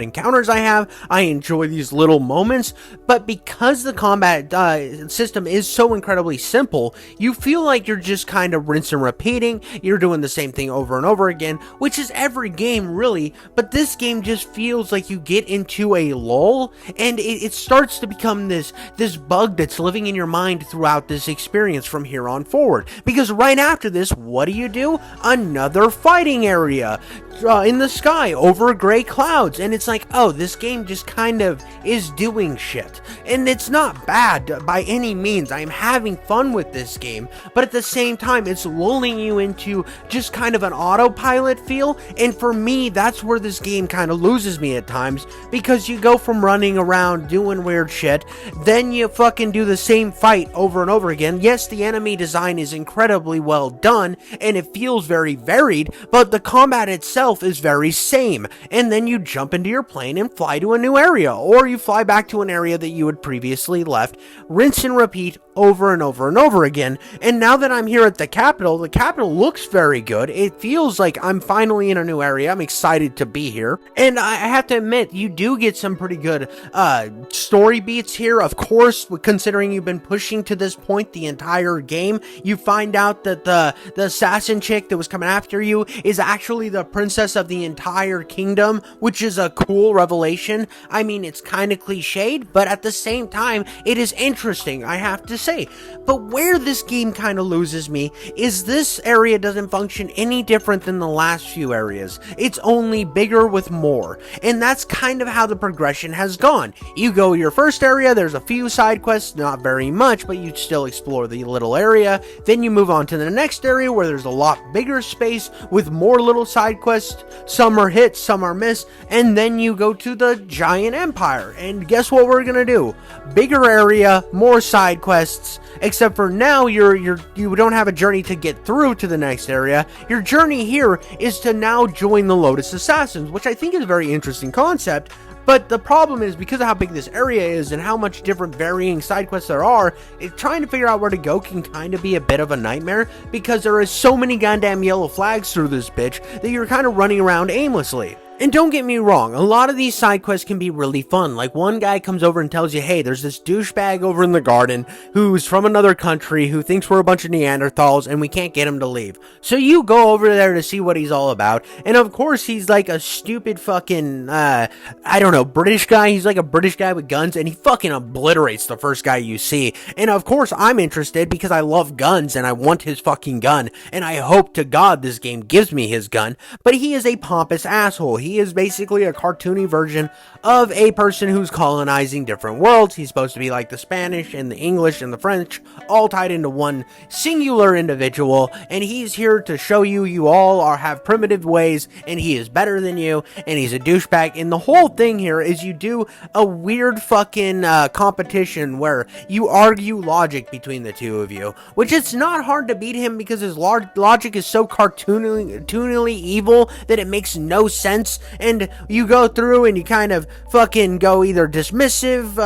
encounters I have, I enjoy these little moments, but because the combat system is so incredibly simple, you feel like you're just kind of rinse and repeating, you're doing the same thing over and over again, which is every game really, but this game just feels like you get into a lull, and it starts to become this bug that's living in your mind throughout this experience from here on forward. Because right after this, what do? Another fighting area in the sky over gray clouds, and it's like, oh, this game just kind of is doing shit. And it's not bad by any means. I'm having fun with this game, but at the same time, it's lulling you into just kind of an autopilot feel. And for me, that's where this game kind of loses me at times, because you go from running around doing weird shit, then you fucking do the same fight over and over again. Yes, the enemy design is incredibly well done, and it feels very varied, but the combat itself is very same. And then you jump into your plane and fly to a new area, or you fly back to an area that you had previously left, rinse and repeat over and over and over again. And now that I'm here at the capital looks very good. It feels like I'm finally in a new area. I'm excited to be here. And I have to admit, you do get some pretty good story beats here. Of course, considering you've been pushing to this point the entire game, you find out that the assassin chick that was coming after you is actually the princess princess of the entire kingdom, which is a cool revelation. I mean, it's kind of cliched, but at the same time, it is interesting, I have to say. But where this game kind of loses me is this area doesn't function any different than the last few areas. It's only bigger with more, and that's kind of how the progression has gone. You go your first area, there's a few side quests, not very much, but you still explore the little area. Then you move on to the next area where there's a lot bigger space with more little side quests. Some are hits, some are missed, and then you go to the giant empire. And guess what we're gonna do? Bigger area, more side quests, except for now you don't have a journey to get through to the next area. Your journey here is to now join the Lotus Assassins, which I think is a very interesting concept. But the problem is, because of how big this area is and how much different varying side quests there are, trying to figure out where to go can kind of be a bit of a nightmare, because there is so many goddamn yellow flags through this bitch that you're kind of running around aimlessly. And don't get me wrong, a lot of these side quests can be really fun. Like, one guy comes over and tells you, hey, there's this douchebag over in the garden who's from another country who thinks we're a bunch of Neanderthals and we can't get him to leave. So you go over there to see what he's all about. And of course, he's like a stupid fucking, I don't know, British guy. He's like a British guy with guns, and he fucking obliterates the first guy you see. And of course, I'm interested because I love guns and I want his fucking gun. And I hope to God this game gives me his gun. But he is a pompous asshole. He is basically a cartoony version of a person who's colonizing different worlds. He's supposed to be like the Spanish and the English and the French, all tied into one singular individual, and he's here to show you all have primitive ways, and he is better than you, and he's a douchebag. And the whole thing here is you do a weird fucking competition where you argue logic between the two of you, which it's not hard to beat him because his logic is so cartoonily evil that it makes no sense. And you go through and you kind of fucking go either dismissive,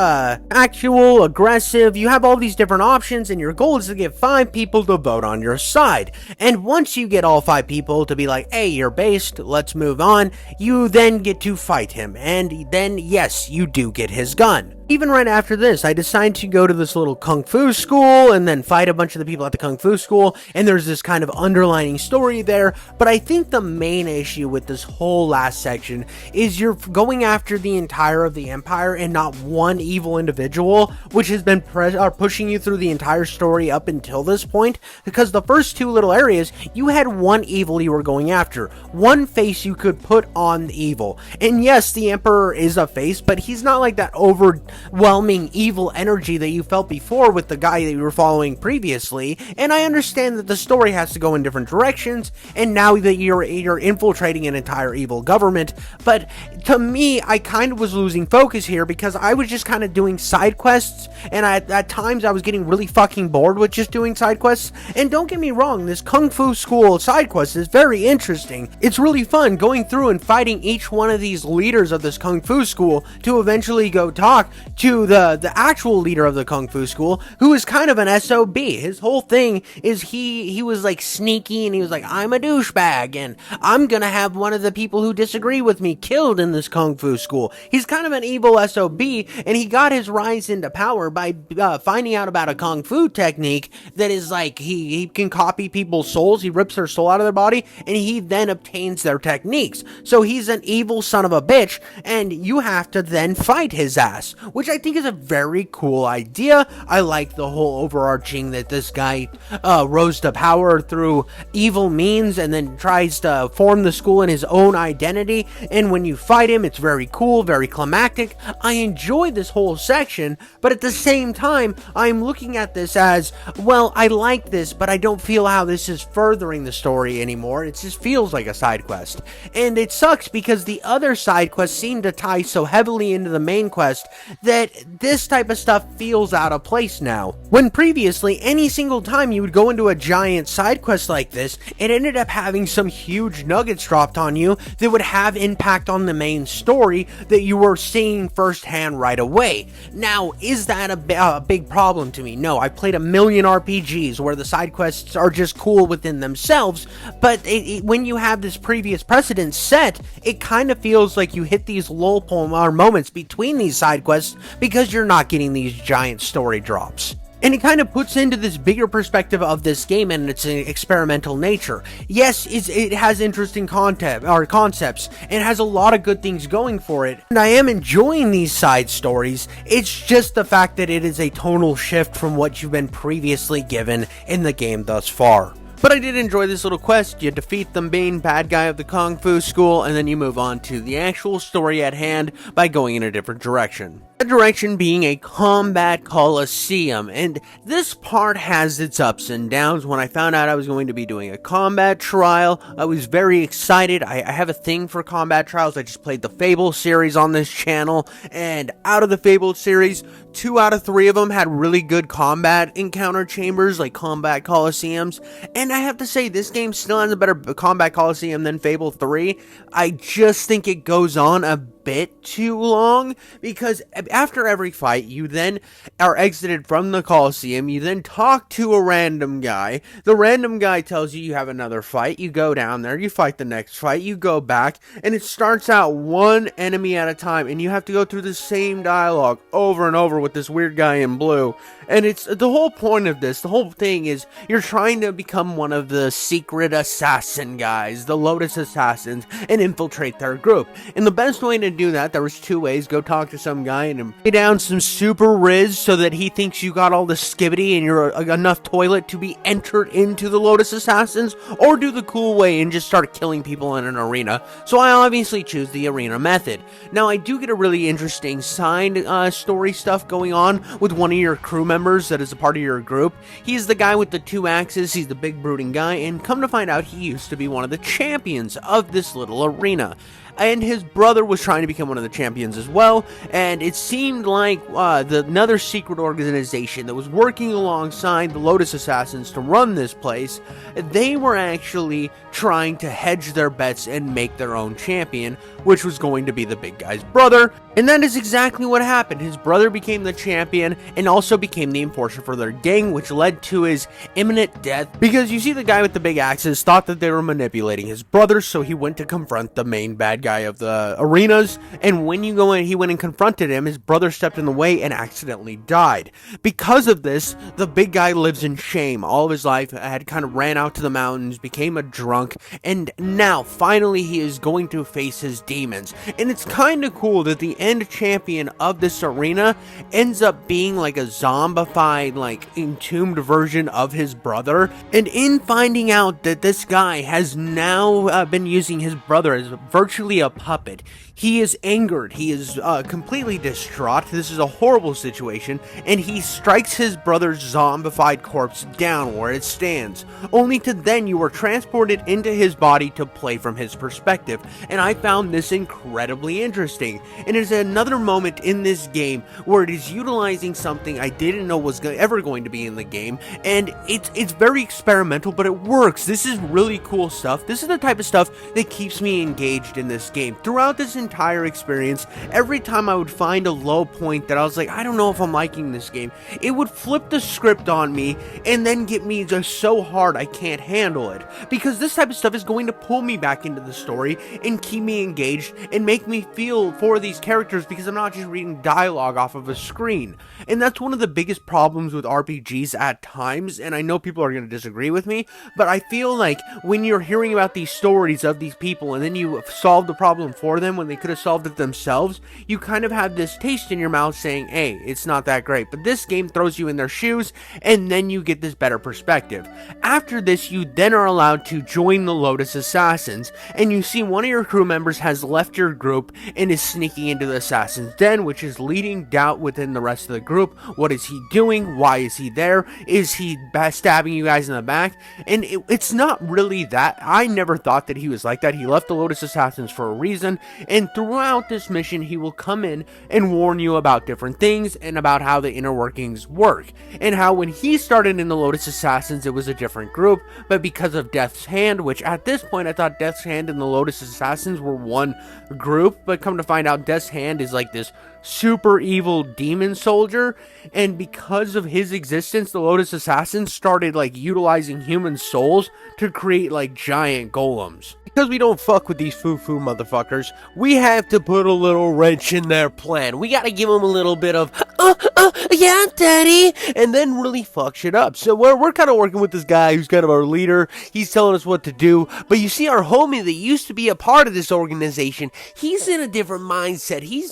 actual, aggressive. You have all these different options, and your goal is to get 5 people to vote on your side. And once you get all 5 people to be like, hey, you're based, let's move on, you then get to fight him. And then, yes, you do get his gun. Even right after this, I decided to go to this little kung fu school and then fight a bunch of the people at the kung fu school, and there's this kind of underlining story there. But I think the main issue with this whole last section is you're going after the entire of the empire and not one evil individual, which has been pushing you through the entire story up until this point. Because the first 2 little areas, you had one evil you were going after, one face you could put on the evil. And yes, the emperor is a face, but he's not like that overwhelming evil energy that you felt before with the guy that you were following previously. And I understand that the story has to go in different directions, and now that you're infiltrating an entire evil government. But to me, I kind of was losing focus here because I was just kind of doing side quests, and at times I was getting really fucking bored with just doing side quests. And don't get me wrong, this kung fu school side quest is very interesting. It's really fun going through and fighting each one of these leaders of this kung fu school to eventually go talk to the actual leader of the kung fu school, who is kind of an SOB. His whole thing is he was like sneaky, and he was like, I'm a douchebag, and I'm gonna have one of the people who disagree with me killed in this kung fu school. He's kind of an evil SOB, and he got his rise into power by finding out about a kung fu technique that is like, he can copy people's souls. He rips their soul out of their body, and he then obtains their techniques. So he's an evil son of a bitch, and you have to then fight his ass, which I think is a very cool idea. I like the whole overarching that this guy rose to power through evil means and then tries to form the school in his own identity, and when you fight him, it's very cool, very climactic. I enjoy this whole section, but at the same time, I'm looking at this as, well, I like this, but I don't feel how this is furthering the story anymore. It just feels like a side quest, and it sucks because the other side quests seem to tie so heavily into the main quest that this type of stuff feels out of place now. When previously, any single time you would go into a giant side quest like this, it ended up having some huge nuggets dropped on you that would have impact on the main story that you were seeing firsthand right away. Now, is that a big problem to me? No, I've played a million RPGs where the side quests are just cool within themselves, but when you have this previous precedent set, it kind of feels like you hit these lull moments between these side quests because you're not getting these giant story drops. And it kind of puts into this bigger perspective of this game and its experimental nature. Yes, it has interesting concepts, and it has a lot of good things going for it, and I am enjoying these side stories. It's just the fact that it is a tonal shift from what you've been previously given in the game thus far. But I did enjoy this little quest. You defeat the main bad guy of the Kung Fu school, and then you move on to the actual story at hand by going in a different direction. The direction being a combat coliseum, and this part has its ups and downs. When I found out I was going to be doing a combat trial, I was very excited. I have a thing for combat trials. I just played the Fable series on this channel, and out of the Fable series, 2 out of 3 of them had really good combat encounter chambers, like combat coliseums, and I have to say, this game still has a better combat coliseum than Fable 3. I just think it goes on a bit too long, because after every fight, you then are exited from the Coliseum, you then talk to a random guy, the random guy tells you have another fight, you go down there, you fight the next fight, you go back, and it starts out one enemy at a time, and you have to go through the same dialogue over and over with this weird guy in blue. And it's the whole point of this, the whole thing is you're trying to become one of the secret assassin guys, the Lotus Assassins, and infiltrate their group. And the best way to do that, there was 2 ways. Go talk to some guy and lay down some super riz so that he thinks you got all the skibbity and you're enough toilet to be entered into the Lotus Assassins, or do the cool way and just start killing people in an arena. So I obviously choose the arena method. Now I do get a really interesting side story stuff going on with one of your crew members that is a part of your group. He's the guy with the 2 axes, he's the big brooding guy, and come to find out he used to be one of the champions of this little arena. And his brother was trying to become one of the champions as well, and it seemed like another secret organization that was working alongside the Lotus Assassins to run this place, they were actually trying to hedge their bets and make their own champion, which was going to be the big guy's brother, and that is exactly what happened. His brother became the champion and also became the enforcer for their gang, which led to his imminent death, because you see the guy with the big axes thought that they were manipulating his brother, so he went to confront the main bad guy of the arenas, and when you go in, he went and confronted him, his brother stepped in the way and accidentally died. Because of this, the big guy lives in shame. All of his life had kind of ran out to the mountains, became a drunk, and now finally he is going to face his demons. And it's kind of cool that the end champion of this arena ends up being like a zombified, like entombed version of his brother. And in finding out that this guy has now been using his brother as virtually a puppet, he is angered, he is completely distraught. This is a horrible situation, and he strikes his brother's zombified corpse down where it stands, only to then you are transported into his body to play from his perspective. And I found this incredibly interesting, and it is another moment in this game where it is utilizing something I didn't know was ever going to be in the game, and it's very experimental, but it works. This is really cool stuff. This is the type of stuff that keeps me engaged in this game. Throughout this entire experience, every time I would find a low point that I was like, I don't know if I'm liking this game, it would flip the script on me and then get me just so hard I can't handle it, because this type of stuff is going to pull me back into the story and keep me engaged and make me feel for these characters, because I'm not just reading dialogue off of a screen. And that's one of the biggest problems with RPGs at times, and I know people are going to disagree with me, but I feel like when you're hearing about these stories of these people and then you solve the problem for them when they could have solved it themselves, you kind of have this taste in your mouth saying, hey, it's not that great. But this game throws you in their shoes, and then you get this better perspective. After this, you then are allowed to join the Lotus Assassins, and you see one of your crew members has left your group and is sneaking into the Assassin's Den, which is leading doubt within the rest of the group. What is he doing? Why is he there? Is he stabbing you guys in the back? And it's not really that. I never thought that he was like that. He left the Lotus Assassins for a reason, and throughout this mission, he will come in and warn you about different things and about how the inner workings work, and how when he started in the Lotus Assassins, it was a different group, but because of Death's Hand, which at this point I thought Death's Hand and the Lotus Assassins were one group, but come to find out Death's Hand is like this super evil demon soldier, and because of his existence, the Lotus Assassins started like utilizing human souls to create like giant golems. Because we don't fuck with these foo-foo motherfuckers, we have to put a little wrench in their plan. We gotta give them a little bit of Yeah, daddy, and then really fuck shit up. So we're kind of working with this guy who's kind of our leader. He's telling us what to do, but you see our homie that used to be a part of this organization, he's in a different mindset. He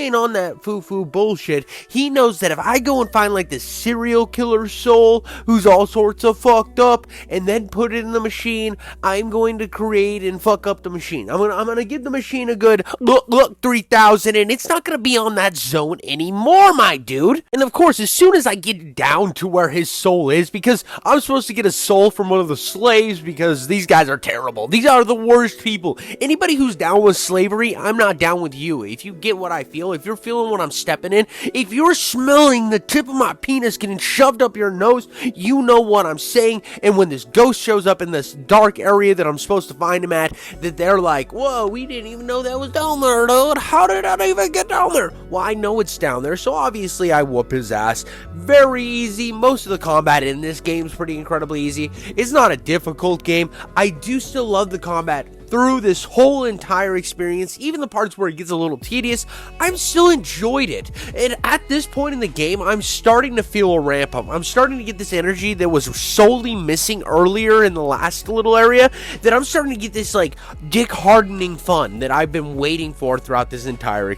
ain't on that foo-foo bullshit. He knows that if I go and find like this serial killer soul who's all sorts of fucked up and then put it in the machine, I'm going to create and fuck up the machine. I'm gonna give the machine a good look 3000, and it's not gonna be on that zone anymore, my dude. And of course, as soon as I get down to where his soul is, because I'm supposed to get a soul from one of the slaves, because these guys are terrible. These are the worst people. Anybody who's down with slavery, I'm not down with you. If you get what I feel, if you're feeling what I'm stepping in, if you're smelling the tip of my penis getting shoved up your nose, you know what I'm saying. And when this ghost shows up in this dark area that I'm supposed to find him at, that they're like, whoa, we didn't even know that was down there, dude. How did I even get down there? Well, I know it's down there, so obviously I whoop his ass. Very easy. Most of the combat in this game is pretty incredibly easy. It's not a difficult game. I do still love the combat through this whole entire experience. Even the parts where it gets a little tedious, I'm still enjoyed it. And at this point in the game, I'm starting to feel a ramp up. I'm starting to get this energy that was solely missing earlier in the last little area, that I'm starting to get this like dick hardening fun that I've been waiting for throughout this entire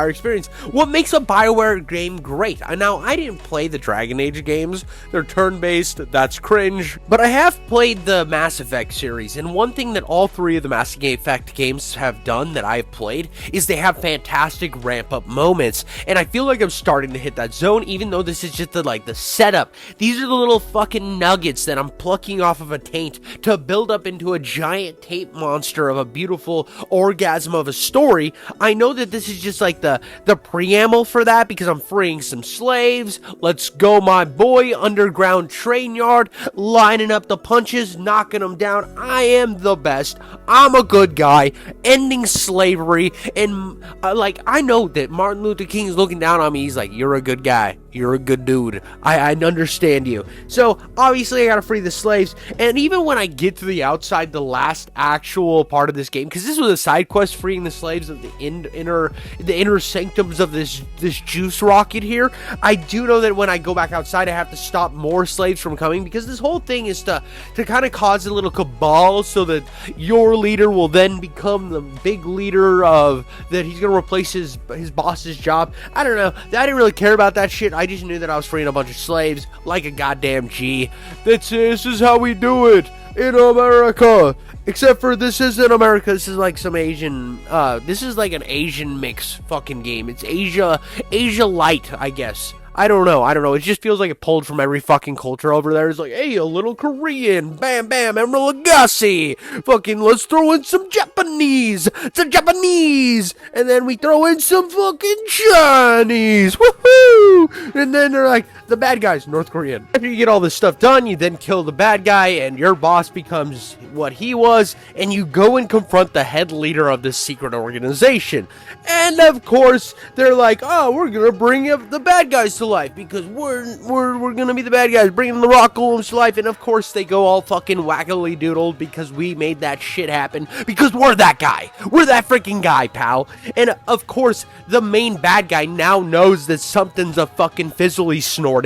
experience. What makes a BioWare game great? Now, I didn't play the Dragon Age games. They're turn-based. That's cringe. But I have played the Mass Effect series, and one thing that all three of the Mass Effect games have done that I've played is they have fantastic ramp-up moments, and I feel like I'm starting to hit that zone, even though this is just the setup. These are the little fucking nuggets that I'm plucking off of a taint to build up into a giant tape monster of a beautiful orgasm of a story. I know that this is just like the preamble for that, because I'm freeing some slaves. Let's go, my boy. Underground train yard, lining up the punches, knocking them down. I am the best. I'm a good guy, ending slavery, and I know that Martin Luther King is looking down on me. He's like, you're a good guy. You're a good dude. I understand you. So, obviously, I gotta free the slaves, and even when I get to the outside, the last actual part of this game, because this was a side quest, freeing the slaves of the inner sanctums of this juice rocket here, I do know that when I go back outside, I have to stop more slaves from coming, because this whole thing is to kind of cause a little cabal, so that your leader will then become the big leader of that. He's gonna replace his boss's job. I don't know. I didn't really care about that shit. I just knew that I was freeing a bunch of slaves like a goddamn G. This is how we do it in America. Except for this isn't America. This is like some Asian. This is like an Asian mix fucking game. It's Asia light, I guess. I don't know. It just feels like it pulled from every fucking culture over there. It's like, hey, a little Korean. Bam, bam, Emerald Lagasse. Fucking, let's throw in some Japanese. And then we throw in some fucking Chinese. Woohoo! And then they're like, the bad guy's North Korean. After you get all this stuff done, you then kill the bad guy, and your boss becomes what he was, and you go and confront the head leader of this secret organization. And of course, they're like, oh, we're gonna bring up the bad guys to life, because we're gonna be the bad guys, bringing the rock golems to life. And of course, they go all fucking wackily doodled, because we made that shit happen, because we're that guy. We're that freaking guy, pal. And of course, the main bad guy now knows that something's a fucking fizzly snorted.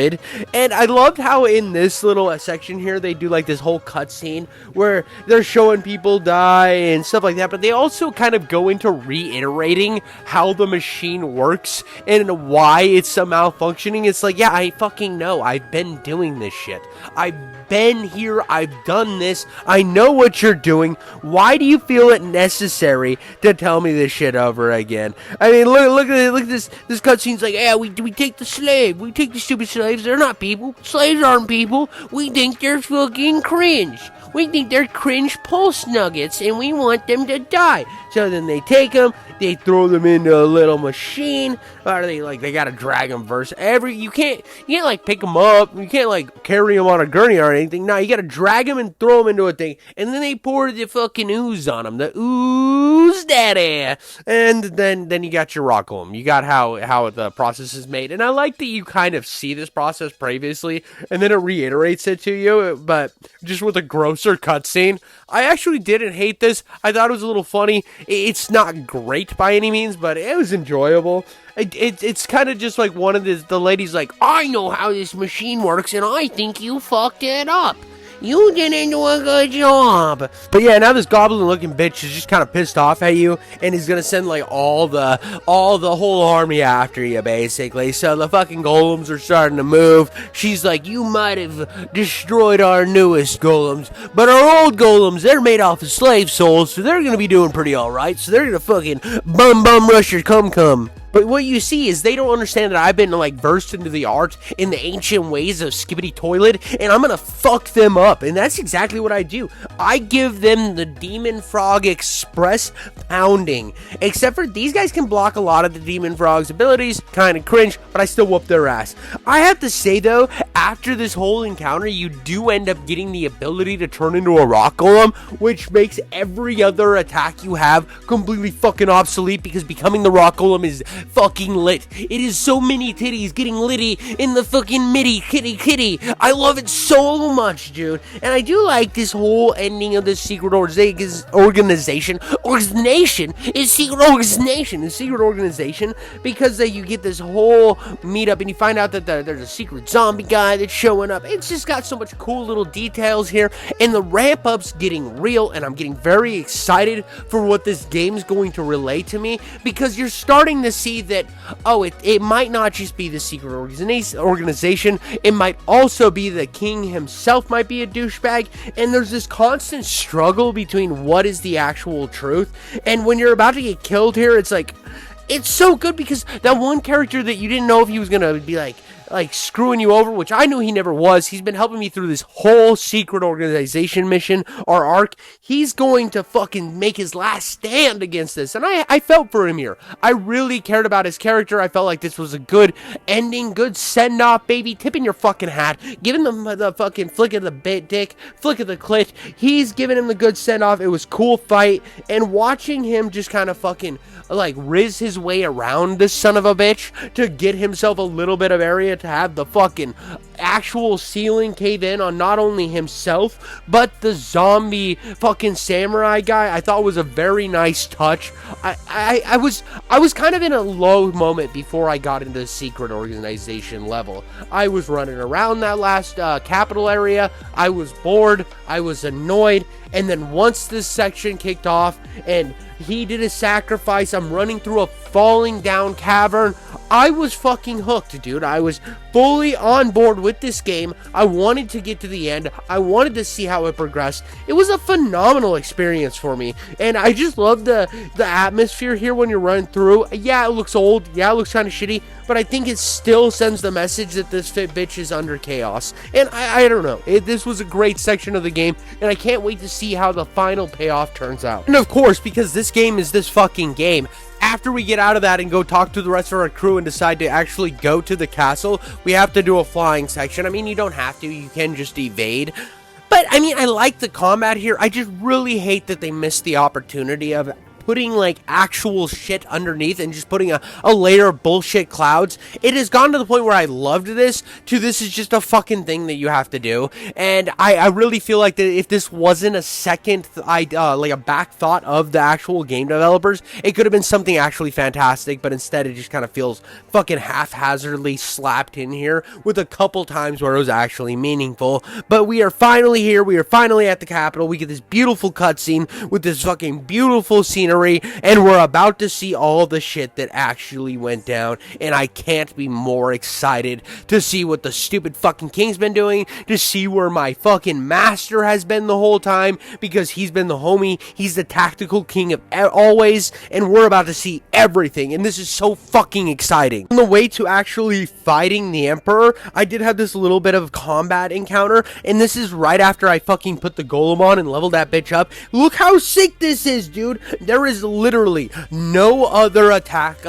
And I loved how in this little section here, they do like this whole cutscene where they're showing people die and stuff like that, but they also kind of go into reiterating how the machine works and why it's somehow functioning. It's like, yeah, I fucking know. I've been doing this shit. I've been here. I've done this. I know what you're doing. Why do you feel it necessary to tell me this shit over again? I mean, look at this cutscene's like, yeah, we take the slave. We take the stupid slaves. They're not people. Slaves aren't people. We think they're fucking cringe. We think they're cringe pulse nuggets, and we want them to die. So then they take them, they throw them into a little machine, or they gotta drag them first. You can't like pick them up, you can't like carry them on a gurney or anything. No, you gotta drag them and throw them into a thing, and then they pour the fucking ooze on them, the ooze daddy, and then you got your rock golem. You got how the process is made, and I like that you kind of see this process previously, and then it reiterates it to you, but just with a grosser cutscene. I actually didn't hate this. I thought it was a little funny. It's not great. great by any means, but it was enjoyable. It's kind of just like one of the ladies like, I know how this machine works, and I think you fucked it up. You didn't do a good job. But yeah, now this goblin-looking bitch is just kind of pissed off at you, and he's gonna send like all the whole army after you, basically. So the fucking golems are starting to move. She's like, you might have destroyed our newest golems, but our old golems, they're made off of slave souls, so they're gonna be doing pretty all right. So they're gonna fucking bum rush your cum. But what you see is they don't understand that I've been, like, versed into the art in the ancient ways of Skibbity Toilet, and I'm gonna fuck them up. And that's exactly what I do. I give them the Demon Frog Express pounding. Except for these guys can block a lot of the Demon Frog's abilities. Kind of cringe, but I still whoop their ass. I have to say, though, after this whole encounter, you do end up getting the ability to turn into a rock golem, which makes every other attack you have completely fucking obsolete, because becoming the rock golem is fucking lit. It is so many titties getting litty in the fucking middy kitty. I love it so much, dude. And I do like this whole ending of this secret organization because you get this whole meetup and you find out that there's a secret zombie guy that's showing up. It's just got so much cool little details here, and the ramp up's getting real, and I'm getting very excited for what this game's going to relay to me, because you're starting to see that, it might not just be the secret organization, it might also be the king himself might be a douchebag, and there's this constant struggle between what is the actual truth. And when you're about to get killed here, it's like, it's so good, because that one character that you didn't know if he was gonna be like screwing you over, which I knew he never was. He's been helping me through this whole secret organization mission or arc. He's going to fucking make his last stand against this, and I felt for him here. I really cared about his character. I felt like this was a good ending, good send-off, baby. Tipping your fucking hat, giving them the fucking flick of the dick, flick of the clit. He's giving him the good send-off. It was cool fight, and watching him just kind of fucking like riz his way around this son of a bitch to get himself a little bit of area to have the fucking actual ceiling cave in on not only himself but the zombie fucking samurai guy, I thought was a very nice touch. I was kind of in a low moment before I got into the secret organization level. I was running around that last capital area. I was bored, I was annoyed, and then once this section kicked off and he did a sacrifice, I'm running through a falling down cavern, I was fucking hooked, dude. I was fully on board with this game. I wanted to get to the end. I wanted to see how it progressed. It was a phenomenal experience for me, and I just love the atmosphere here when you're running through. Yeah, it looks old. Yeah, it looks kind of shitty, but I think it still sends the message that this fit bitch is under chaos. And I don't know. This was a great section of the game, and I can't wait to see how the final payoff turns out. And of course, because this game is this fucking game, after we get out of that and go talk to the rest of our crew and decide to actually go to the castle, we have to do a flying section. I mean, you don't have to. You can just evade. But, I mean, I like the combat here. I just really hate that they missed the opportunity of putting like actual shit underneath and just putting a layer of bullshit clouds. It has gone to the point where I loved this to this is just a fucking thing that you have to do. And I really feel like that if this wasn't a second like a back thought of the actual game developers, it could have been something actually fantastic, but instead it just kind of feels fucking haphazardly slapped in here with a couple times where it was actually meaningful. But we are finally here. We are finally at the capital. We get this beautiful cutscene with this fucking beautiful scenery, and we're about to see all the shit that actually went down, and I can't be more excited to see what the stupid fucking king's been doing, to see where my fucking master has been the whole time, because he's been the homie, he's the tactical king of always, and we're about to see everything, and this is so fucking exciting. On the way to actually fighting the emperor, I did have this little bit of combat encounter, and this is right after I fucking put the golem on and leveled that bitch up. Look how sick this is, dude. There is literally no other attack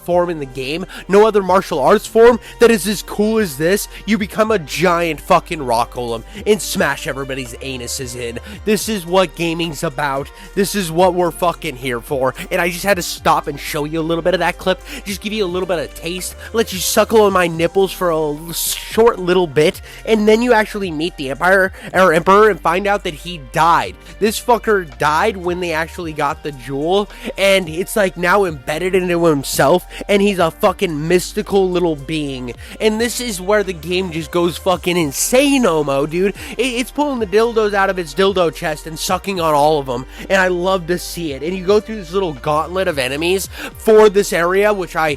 form in the game, no other martial arts form that is as cool as this. You become a giant fucking rock golem and smash everybody's anuses in. This is what gaming's about. This is what we're fucking here for. And I just had to stop and show you a little bit of that clip, just give you a little bit of taste, let you suckle on my nipples for a short little bit, and then you actually meet the emperor and find out that he died. This fucker died when they actually got the jewel, and it's like now embedded into himself, and he's a fucking mystical little being. And this is where the game just goes fucking insane-omo, dude. It's pulling the dildos out of its dildo chest and sucking on all of them, and I love to see it. And you go through this little gauntlet of enemies for this area, which I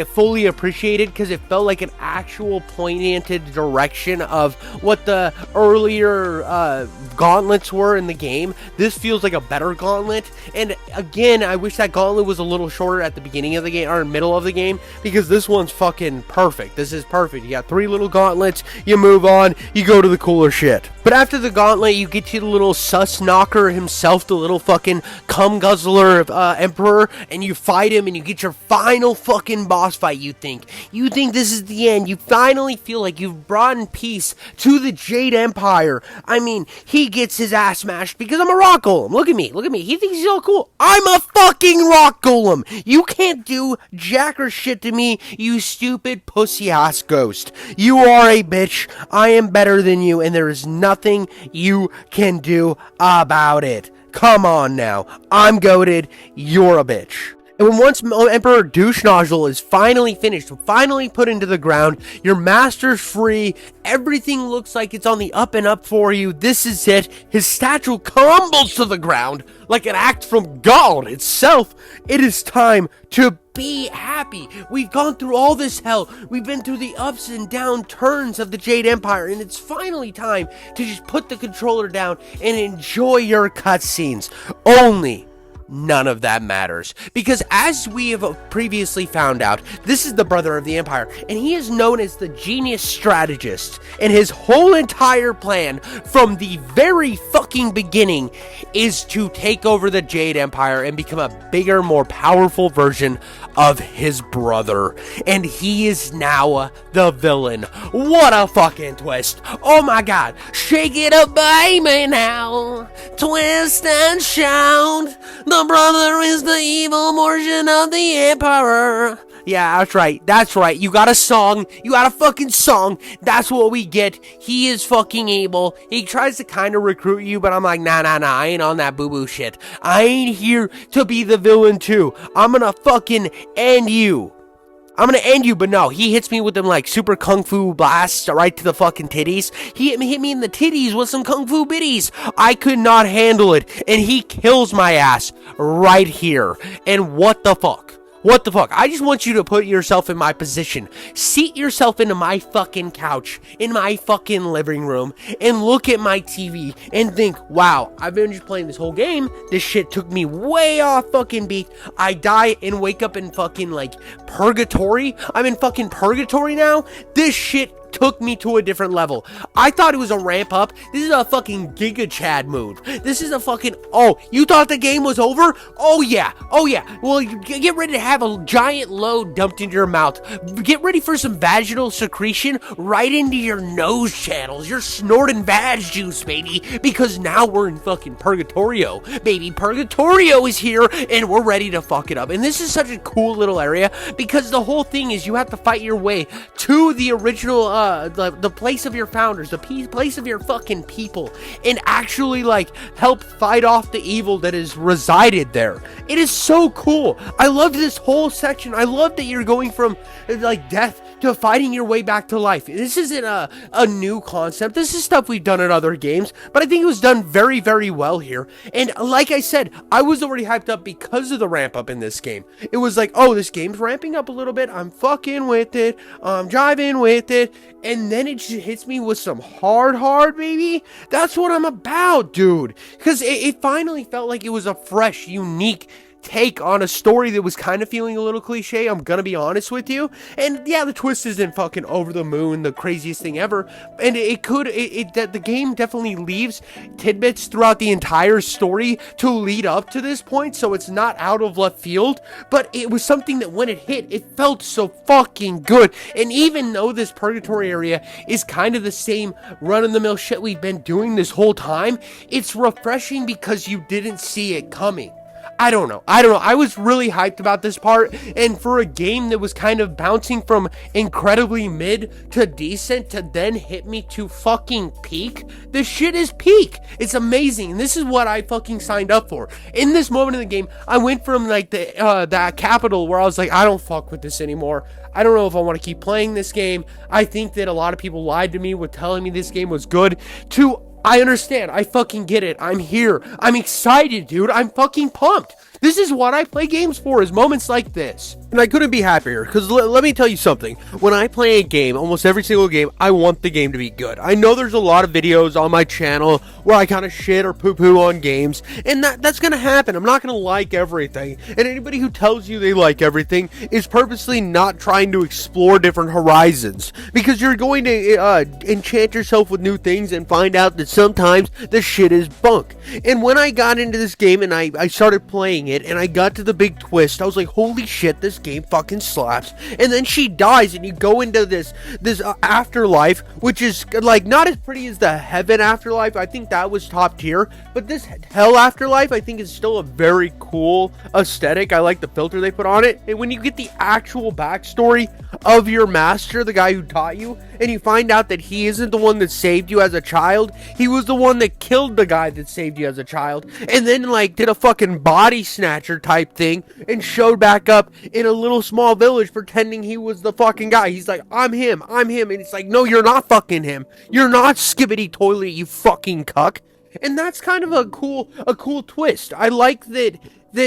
fully appreciated, because it felt like an actual pointed direction of what the earlier gauntlets were in the game. This feels like a better gauntlet, and again, I wish that gauntlet was a little shorter at the beginning of the game, or middle of the game, because this one's fucking perfect. This is perfect. You got 3 little gauntlets, you move on, you go to the cooler shit. But after the gauntlet, you get to the little sus knocker himself, the little fucking cum guzzler emperor, and you fight him, and you get your final fucking boss fight. You think this is the end. You finally feel like you've brought in peace to the Jade Empire. I mean, he gets his ass smashed because I'm a rock golem. Look at me. He thinks he's all cool. I'm a fucking rock golem. You can't do jack or shit to me, you stupid pussy ass ghost. You are a bitch. I am better than you, and there is nothing you can do about it. Come on now. I'm goated. You're a bitch. And when once Emperor Douche Nozzle is finally finished, finally put into the ground, your master's free, everything looks like it's on the up and up for you, this is it, his statue crumbles to the ground like an act from God itself. It is time to be happy. We've gone through all this hell, we've been through the ups and down turns of the Jade Empire, and it's finally time to just put the controller down and enjoy your cutscenes. Only none of that matters, because as we have previously found out, this is the brother of the Empire, and he is known as the genius strategist, and his whole entire plan from the very fucking beginning is to take over the Jade Empire and become a bigger, more powerful version of his brother, and he is now the villain. What a fucking twist. Oh my god. Shake it up, baby, now. Twist and shout. The brother is the evil version of the Emperor. Yeah, that's right. You got a song. You got a fucking song. That's what we get. He is fucking able. He tries to kind of recruit you, but I'm like, nah, I ain't on that boo-boo shit. I ain't here to be the villain too. I'm gonna fucking end you. But no, he hits me with them like super kung fu blasts right to the fucking titties. He hit me in the titties with some kung fu biddies. I could not handle it, and he kills my ass right here. And what the fuck? What the fuck? I just want you to put yourself in my position. Seat yourself into my fucking couch, in my fucking living room, and look at my TV and think, wow, I've been just playing this whole game. This shit took me way off fucking beat. I die and wake up in fucking like purgatory. I'm in fucking purgatory now. This shit took me to a different level. I thought it was a ramp up. This is a fucking Giga Chad move. This is a fucking, oh, you thought the game was over? Oh yeah. Well, get ready to have a giant load dumped into your mouth. Get ready for some vaginal secretion right into your nose channels. You're snorting vag juice, baby, because now we're in fucking Purgatorio. Baby, Purgatorio is here, and we're ready to fuck it up. And this is such a cool little area, because the whole thing is you have to fight your way to the original the place of your founders, the place of your fucking people, and actually like help fight off the evil that is resided there. It is so cool. I love this whole section. I love that you're going from like death to fighting your way back to life. This isn't a new concept. This is stuff we've done in other games, but I think it was done very, very well here. And like I said, I was already hyped up because of the ramp up in this game. It was like, oh, this game's ramping up a little bit. I'm fucking with it. I'm driving with it. And then it just hits me with some hard, baby. That's what I'm about, dude. Because it finally felt like it was a fresh, unique take on a story that was kind of feeling a little cliche, I'm gonna be honest with you. And yeah, the twist isn't fucking over the moon, the craziest thing ever, and the game definitely leaves tidbits throughout the entire story to lead up to this point, so it's not out of left field, but it was something that when it hit, it felt so fucking good. And even though this purgatory area is kind of the same run-of-the-mill shit we've been doing this whole time, it's refreshing because you didn't see it coming. I don't know. I was really hyped about this part, and for a game that was kind of bouncing from incredibly mid to decent to then hit me to fucking peak, this shit is peak. It's amazing, and this is what I fucking signed up for. In this moment in the game, I went from like that capital where I was like, I don't fuck with this anymore. I don't know if I want to keep playing this game. I think that a lot of people lied to me with telling me this game was good, to I understand. I fucking get it. I'm here. I'm excited, dude. I'm fucking pumped. This is what I play games for, is moments like this. And I couldn't be happier, because let me tell you something. When I play a game, almost every single game, I want the game to be good. I know there's a lot of videos on my channel where I kind of shit or poo-poo on games, and that's going to happen. I'm not going to like everything. And anybody who tells you they like everything is purposely not trying to explore different horizons, because you're going to enchant yourself with new things and find out that sometimes the shit is bunk. And when I got into this game and I started playing it, and I got to the big twist, I was like, holy shit, this game fucking slaps. And then she dies, and you go into this afterlife, which is like not as pretty as the heaven afterlife. I think that was top tier, but this hell afterlife I think is still a very cool aesthetic. I like the filter they put on it. And when you get the actual backstory of your master, the guy who taught you, and you find out that he isn't the one that saved you as a child, he was the one that killed the guy that saved you as a child, and then like did a fucking body snatcher type thing and showed back up in a little small village pretending he was the fucking guy. He's like, I'm him, and it's like, no, you're not fucking him. You're not Skibbity Toilet, you fucking cuck. And that's kind of a cool twist. I like that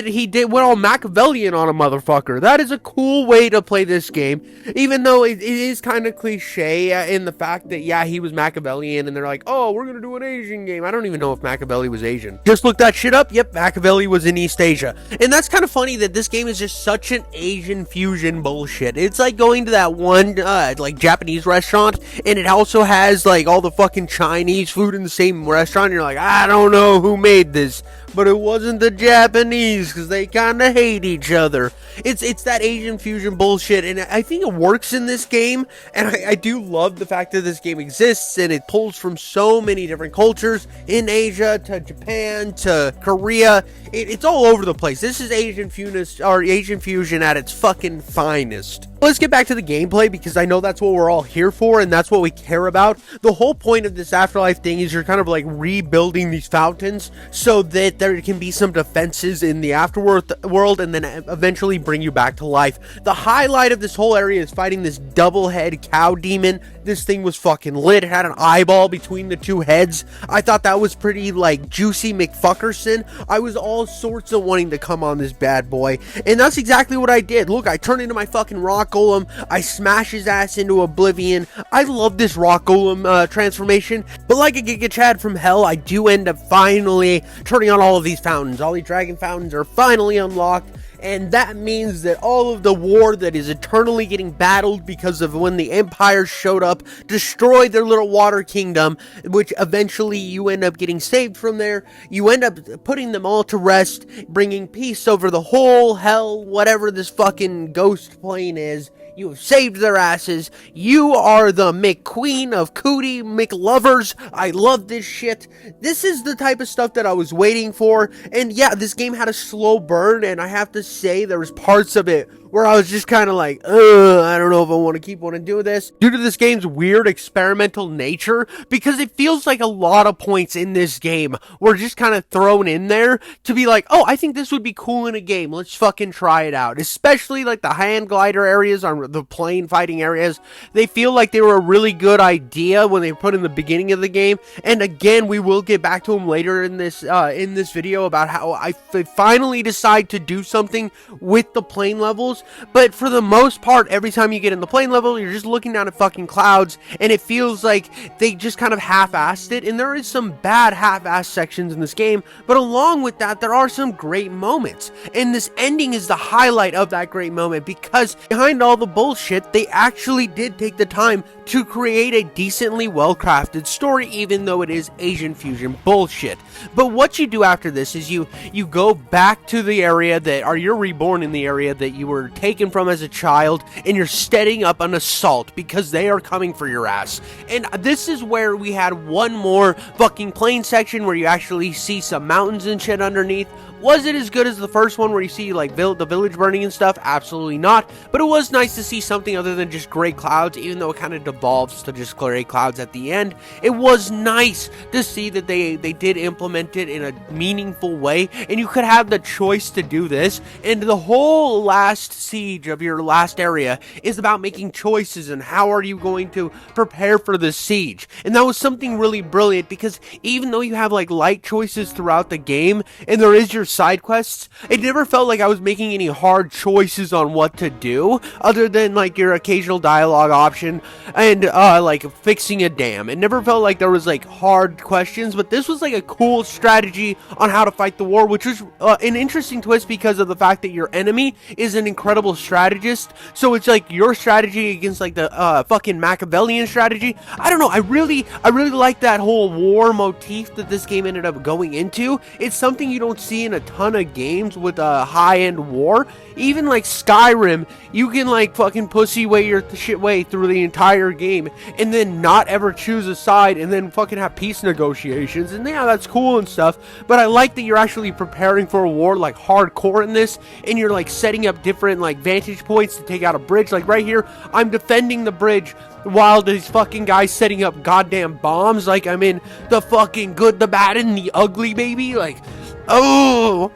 he went all Machiavellian on a motherfucker. That is a cool way to play this game, even though it is kind of cliche in the fact that, yeah, he was Machiavellian, and they're like, oh, we're gonna do an Asian game. I don't even know if Machiavelli was Asian. Just look that shit up. Yep, Machiavelli was in East Asia. And that's kind of funny that this game is just such an Asian fusion bullshit. It's like going to that one like Japanese restaurant, and it also has like all the fucking Chinese food in the same restaurant, and you're like, I don't know who made this, but it wasn't the Japanese, because they kind of hate each other. It's that Asian fusion bullshit, and I think it works in this game, and I do love the fact that this game exists, and it pulls from so many different cultures, in Asia, to Japan, to Korea. It's all over the place. This is Asian fusion at its fucking finest. Let's get back to the gameplay, because I know that's what we're all here for, and that's what we care about. The whole point of this afterlife thing is you're kind of like rebuilding these fountains so that there can be some defenses in the afterworld, and then eventually bring you back to life. The highlight of this whole area is fighting this double head cow demon. This thing was fucking lit. It had an eyeball between the two heads. I thought that was pretty like juicy McFuckerson. I was all sorts of wanting to come on this bad boy, and that's exactly what I did. Look, I turned into my fucking rock golem. I smash his ass into oblivion. I love this rock golem transformation, but like a Giga Chad from hell, I do end up finally turning on all of these fountains. All these dragon fountains are finally unlocked, and that means that all of the war that is eternally getting battled because of when the Empire showed up, destroyed their little water kingdom, which eventually you end up getting saved from there. You end up putting them all to rest, bringing peace over the whole hell, whatever this fucking ghost plane is. You have saved their asses. You are the McQueen of Cootie McLovers. I love this shit. This is the type of stuff that I was waiting for. And yeah, this game had a slow burn, and I have to say there was parts of it where I was just kind of like, I don't know if I want to keep wanting to do this, due to this game's weird experimental nature, because it feels like a lot of points in this game were just kind of thrown in there to be like, oh, I think this would be cool in a game, let's fucking try it out. Especially like the hand glider areas, or the plane fighting areas. They feel like they were a really good idea when they were put in the beginning of the game, and again, we will get back to them later in this video about how I finally decide to do something with the plane levels. But for the most part, every time you get in the plane level, you're just looking down at fucking clouds, and it feels like they just kind of half-assed it. And there is some bad half-assed sections in this game, but along with that, there are some great moments, and this ending is the highlight of that great moment, because behind all the bullshit, they actually did take the time to create a decently well-crafted story, even though it is Asian fusion bullshit. But what you do after this is you go back to the area you're reborn in the area that you were taken from as a child, and you're setting up an assault because they are coming for your ass. And this is where we had one more fucking plane section where you actually see some mountains and shit underneath. Was it as good as the first one where you see like the village burning and stuff? Absolutely not. But it was nice to see something other than just gray clouds, even though it kind of devolves to just gray clouds at the end. It was nice to see that they did implement it in a meaningful way, and you could have the choice to do this. And the whole last siege of your last area is about making choices and how are you going to prepare for this siege. And that was something really brilliant, because even though you have like light choices throughout the game and there is your side quests, it never felt like I was making any hard choices on what to do, other than like your occasional dialogue option and like fixing a dam. It never felt like there was like hard questions, but this was like a cool strategy on how to fight the war, which was an interesting twist because of the fact that your enemy is an incredible strategist. So it's like your strategy against like the fucking Machiavellian strategy. I don't know, I really like that whole war motif that this game ended up going into. It's something you don't see in a ton of games with a high-end war. Even like Skyrim, you can like fucking pussy way your shit way through the entire game and then not ever choose a side and then fucking have peace negotiations, and yeah, that's cool and stuff, but I like that you're actually preparing for a war like hardcore in this, and you're like setting up different like vantage points to take out a bridge. Like right here, I'm defending the bridge while these fucking guys setting up goddamn bombs. Like I'm in the fucking good, the bad, and the ugly, baby. Like, oh,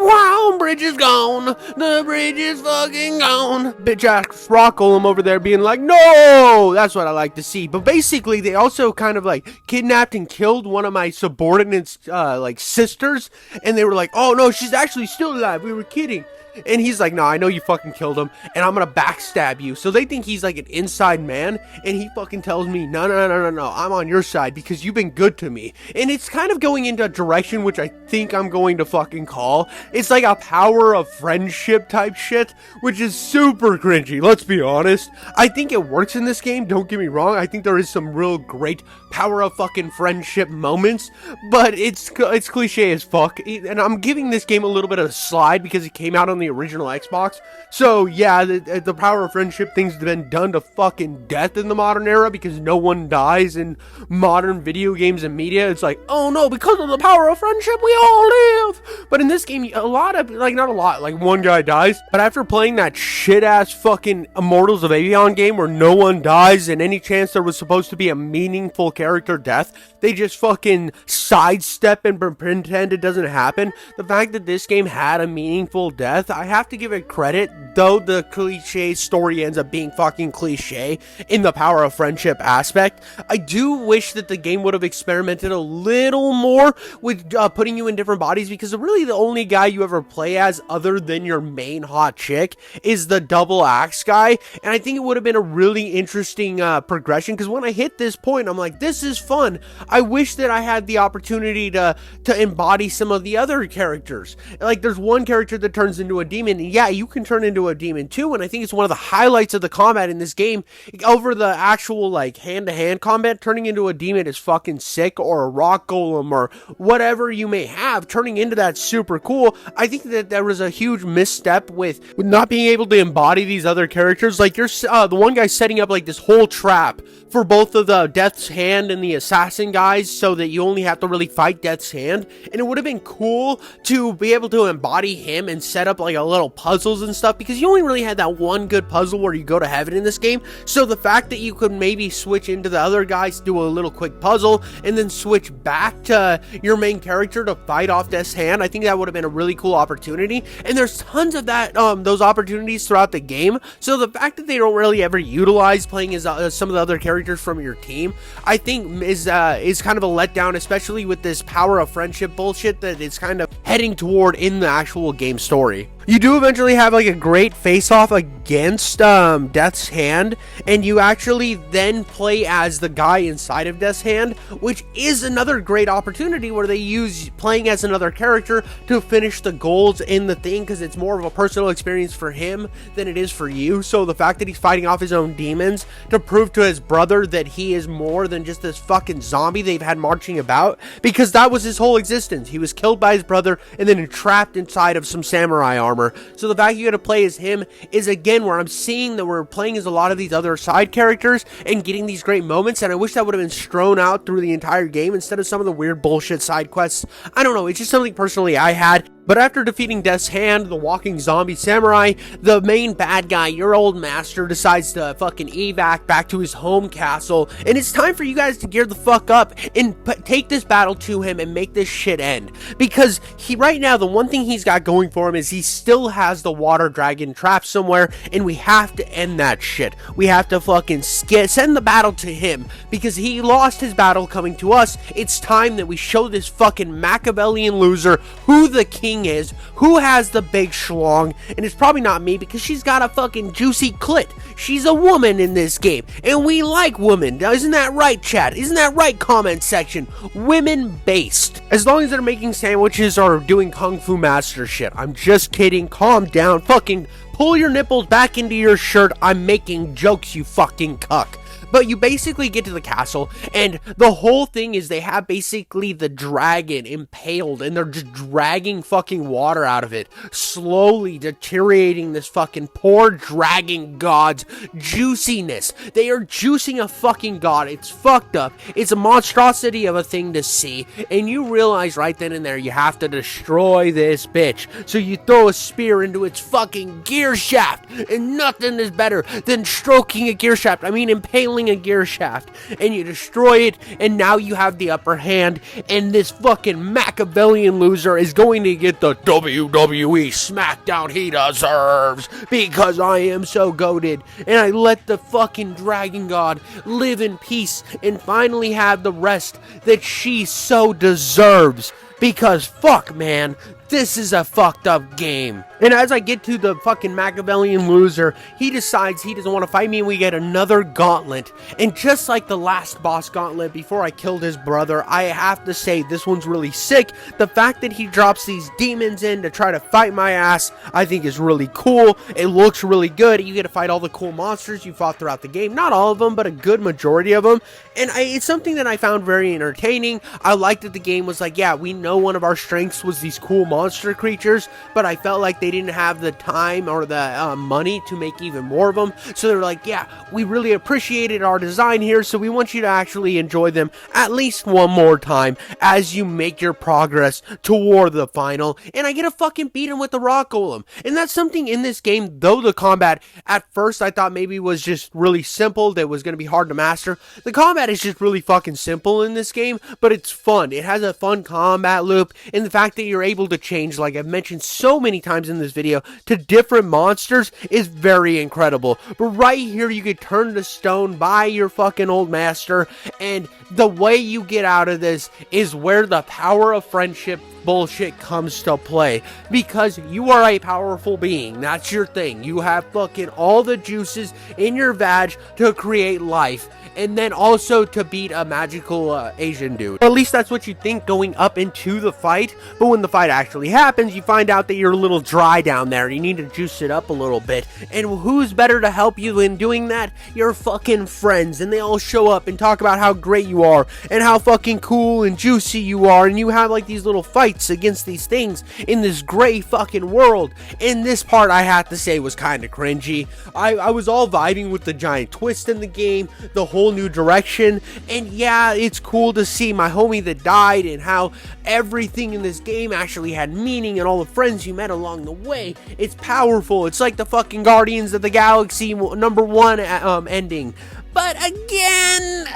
wow, bridge is gone. The bridge is fucking gone. Bitch ass rock golem over there being like, no! That's what I like to see. But basically, they also kind of like kidnapped and killed one of my subordinates, like sisters. And they were like, oh no, she's actually still alive. We were kidding. And he's like, no, I know you fucking killed him, and I'm gonna backstab you. So they think he's like an inside man, and he fucking tells me, no, I'm on your side because you've been good to me. And it's kind of going into a direction which I think I'm going to fucking call. It's like a power of friendship type shit, which is super cringy, let's be honest. I think it works in this game, don't get me wrong. I think there is some real great power of fucking friendship moments, but it's cliche as fuck. And I'm giving this game a little bit of a slide because it came out on the original Xbox. So yeah, the power of friendship thing's been done to fucking death in the modern era because no one dies in modern video games and media. It's like, oh no, because of the power of friendship we all live. But in this game, a lot of, like, not a lot, like one guy dies, but after playing that shit ass fucking Immortals of Avion game where no one dies and any chance there was supposed to be a meaningful character death, they just fucking sidestep and pretend it doesn't happen. The fact that this game had a meaningful death, I have to give it credit, though the cliche story ends up being fucking cliche in the power of friendship aspect. I do wish that the game would have experimented a little more with putting you in different bodies, because really the only guy you ever play as other than your main hot chick is the double axe guy, and I think it would have been a really interesting progression, because when I hit this point, I'm like, this is fun. I wish that I had the opportunity to embody some of the other characters. Like, there's one character that turns into a demon, and yeah, you can turn into a demon too, and I think it's one of the highlights of the combat in this game. Over the actual like hand-to-hand combat, turning into a demon is fucking sick, or a rock golem, or whatever you may have, turning into that's super cool. I think that there was a huge misstep with not being able to embody these other characters. Like, you're the one guy setting up like this whole trap for both of the Death's Hand and the Assassin guys, so that you only have to really fight Death's Hand, and it would have been cool to be able to embody him and set up like a little puzzles and stuff, because you only really had that one good puzzle where you go to heaven in this game. So the fact that you could maybe switch into the other guys, do a little quick puzzle, and then switch back to your main character to fight off Death's Hand, I think that would have been a really cool opportunity. And there's tons of that those opportunities throughout the game, so the fact that they don't really ever utilize playing as some of the other characters from your team, I think is kind of a letdown, especially with this power of friendship bullshit that it's kind of heading toward in the actual game story. You do eventually have like a great face-off against Death's Hand, and you actually then play as the guy inside of Death's Hand, which is another great opportunity where they use playing as another character to finish the goals in the thing, because it's more of a personal experience for him than it is for you. So the fact that he's fighting off his own demons to prove to his brother that he is more than just this fucking zombie they've had marching about, because that was his whole existence. He was killed by his brother and then trapped inside of some samurai armor. armor. So the fact you gotta play as him is again where I'm seeing that we're playing as a lot of these other side characters and getting these great moments, and I wish that would have been strewn out through the entire game instead of some of the weird bullshit side quests. I don't know, it's just something personally I had. But after defeating Death's Hand, the walking zombie samurai, the main bad guy, your old master, decides to fucking evac back to his home castle, and it's time for you guys to gear the fuck up and take this battle to him and make this shit end. Because right now, the one thing he's got going for him is he still has the water dragon trapped somewhere, and we have to end that shit. We have to fucking send the battle to him, because he lost his battle coming to us. It's time that we show this fucking Machiavellian loser who the king is, who has the big schlong, and it's probably not me because she's got a fucking juicy clit. She's a woman in this game, and we like women. Isn't that right, chat? Isn't that right, comment section? Women based. As long as they're making sandwiches or doing kung fu master shit. I'm just kidding. Calm down. Fucking pull your nipples back into your shirt. I'm making jokes, you fucking cuck. But you basically get to the castle, and the whole thing is they have basically the dragon impaled, and they're just dragging fucking water out of it, slowly deteriorating this fucking poor dragon god's juiciness. They are juicing a fucking god. It's fucked up. It's a monstrosity of a thing to see, and you realize right then and there you have to destroy this bitch. So you throw a spear into its fucking gear shaft, and nothing is better than stroking a gear shaft. I mean, impaling a gear shaft, and you destroy it, and now you have the upper hand, and this fucking Machiavellian loser is going to get the WWE SmackDown he deserves, because I am so goated, and I let the fucking dragon god live in peace and finally have the rest that she so deserves. Because fuck, man, this is a fucked up game. And as I get to the fucking Machiavellian loser, he decides he doesn't want to fight me, and we get another gauntlet. And just like the last boss gauntlet before I killed his brother, I have to say this one's really sick. The fact that he drops these demons in to try to fight my ass, I think is really cool. It looks really good. You get to fight all the cool monsters you fought throughout the game. Not all of them, but a good majority of them. And it's something that I found very entertaining. I liked that the game was like, yeah, we know one of our strengths was these cool monster creatures, but I felt like they didn't have the time or the money to make even more of them. So they're like, yeah, we really appreciated our design here, so we want you to actually enjoy them at least one more time as you make your progress toward the final. And I get to fucking beat him with the rock golem. And that's something in this game, though the combat at first I thought maybe was just really simple, that was going to be hard to master. The combat is just really fucking simple in this game, but it's fun. It has a fun combat loop, and the fact that you're able to change, like I've mentioned so many times in this video, to different monsters is very incredible. But right here you get turned to stone by your fucking old master, and the way you get out of this is where the power of friendship bullshit comes to play, because you are a powerful being. That's your thing. You have fucking all the juices in your vag to create life, and then also to beat a magical Asian dude. Or at least that's what you think going up into the fight, but when the fight actually happens, you find out that you're a little dry down there. You need to juice it up a little bit, and who's better to help you in doing that? Your fucking friends, and they all show up and talk about how great you are, and how fucking cool and juicy you are, and you have like these little fights against these things in this gray fucking world. And this part, I have to say, was kind of cringy. I was all vibing with the giant twist in the game, the whole new direction, and yeah, it's cool to see my homie that died and how everything in this game actually had meaning, and all the friends you met along the way. It's powerful. It's like the fucking Guardians of the Galaxy #1 ending. But again,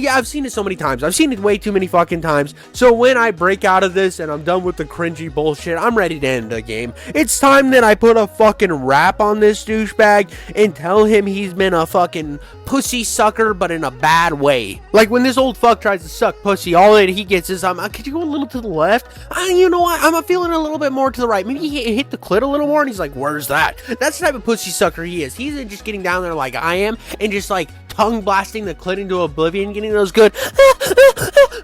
yeah, I've seen it so many times. I've seen it way too many fucking times. So when I break out of this and I'm done with the cringy bullshit, I'm ready to end the game. It's time that I put a fucking rap on this douchebag and tell him he's been a fucking pussy sucker, but in a bad way. Like when this old fuck tries to suck pussy, all that he gets is, could you go a little to the left? You know what? I'm feeling a little bit more to the right. Maybe he hit the clit a little more, and he's like, where's that? That's the type of pussy sucker he is. He's just getting down there like I am, and just like tongue blasting the clit into oblivion, getting those good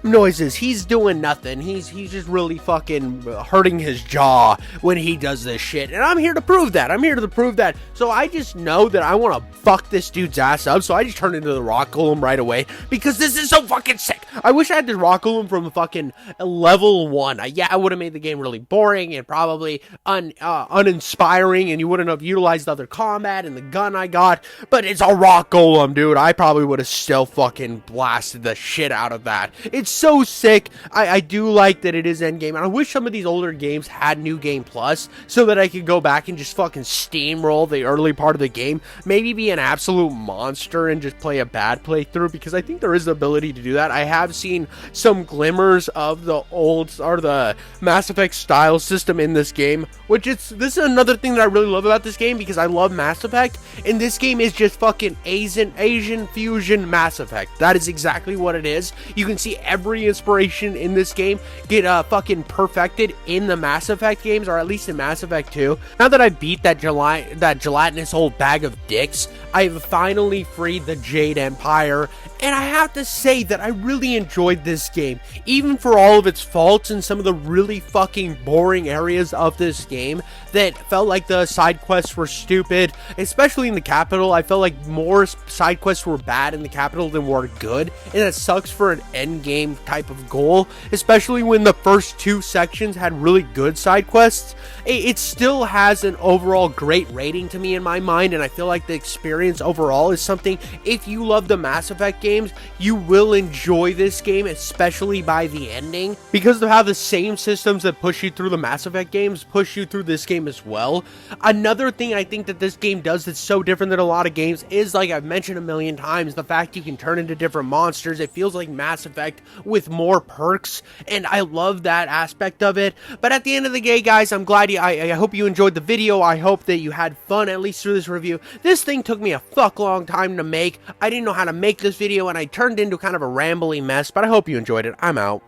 noises. He's doing nothing. He's just really fucking hurting his jaw when he does this shit, and I'm here to prove that. So I just know that I want to fuck this dude's ass up, so I just turn into the rock golem right away, because this is so fucking sick. I wish I had the rock golem from fucking level 1. I would have made the game really boring and probably uninspiring, and you wouldn't have utilized other combat and the gun I got. But it's a rock golem, dude. I probably would have still fucking blasted the shit out of that. It's so sick. I do like that it is endgame, and I wish some of these older games had New Game Plus so that I could go back and just fucking steamroll the early part of the game. Maybe be an absolute monster and just play a bad playthrough, because I think there is the ability to do that. I have seen some glimmers of the the Mass Effect style system in this game, this is another thing that I really love about this game, because I love Mass Effect, and this game is just fucking Asian fusion Mass Effect. That is exactly what it is. You can see every inspiration in this game get fucking perfected in the Mass Effect games, or at least in Mass Effect 2. Now that I beat that gelatinous old bag of dicks, I've finally freed the Jade Empire, and I have to say that I really enjoyed this game, even for all of its faults and some of the really fucking boring areas of this game that felt like the side quests were stupid, especially in the capital. I felt like more side quests were bad in the capital than were good, and that sucks for an end game type of goal, especially when the first 2 sections had really good side quests. It still has an overall great rating to me in my mind, and I feel like the experience overall is something, if you love the Mass Effect games, you will enjoy this game, especially by the ending, because they have the same systems that push you through the Mass Effect games push you through this game as well. Another thing I think that this game does that's so different than a lot of games is, like I've mentioned a million times, the fact you can turn into different monsters. It feels like Mass Effect with more perks, and I love that aspect of it. But at the end of the day, guys, I'm glad I hope you enjoyed the video. I hope that you had fun, at least through this review. This thing took me a fuck long time to make. I didn't know how to make this video, and I turned into kind of a rambly mess, but I hope you enjoyed it. I'm out.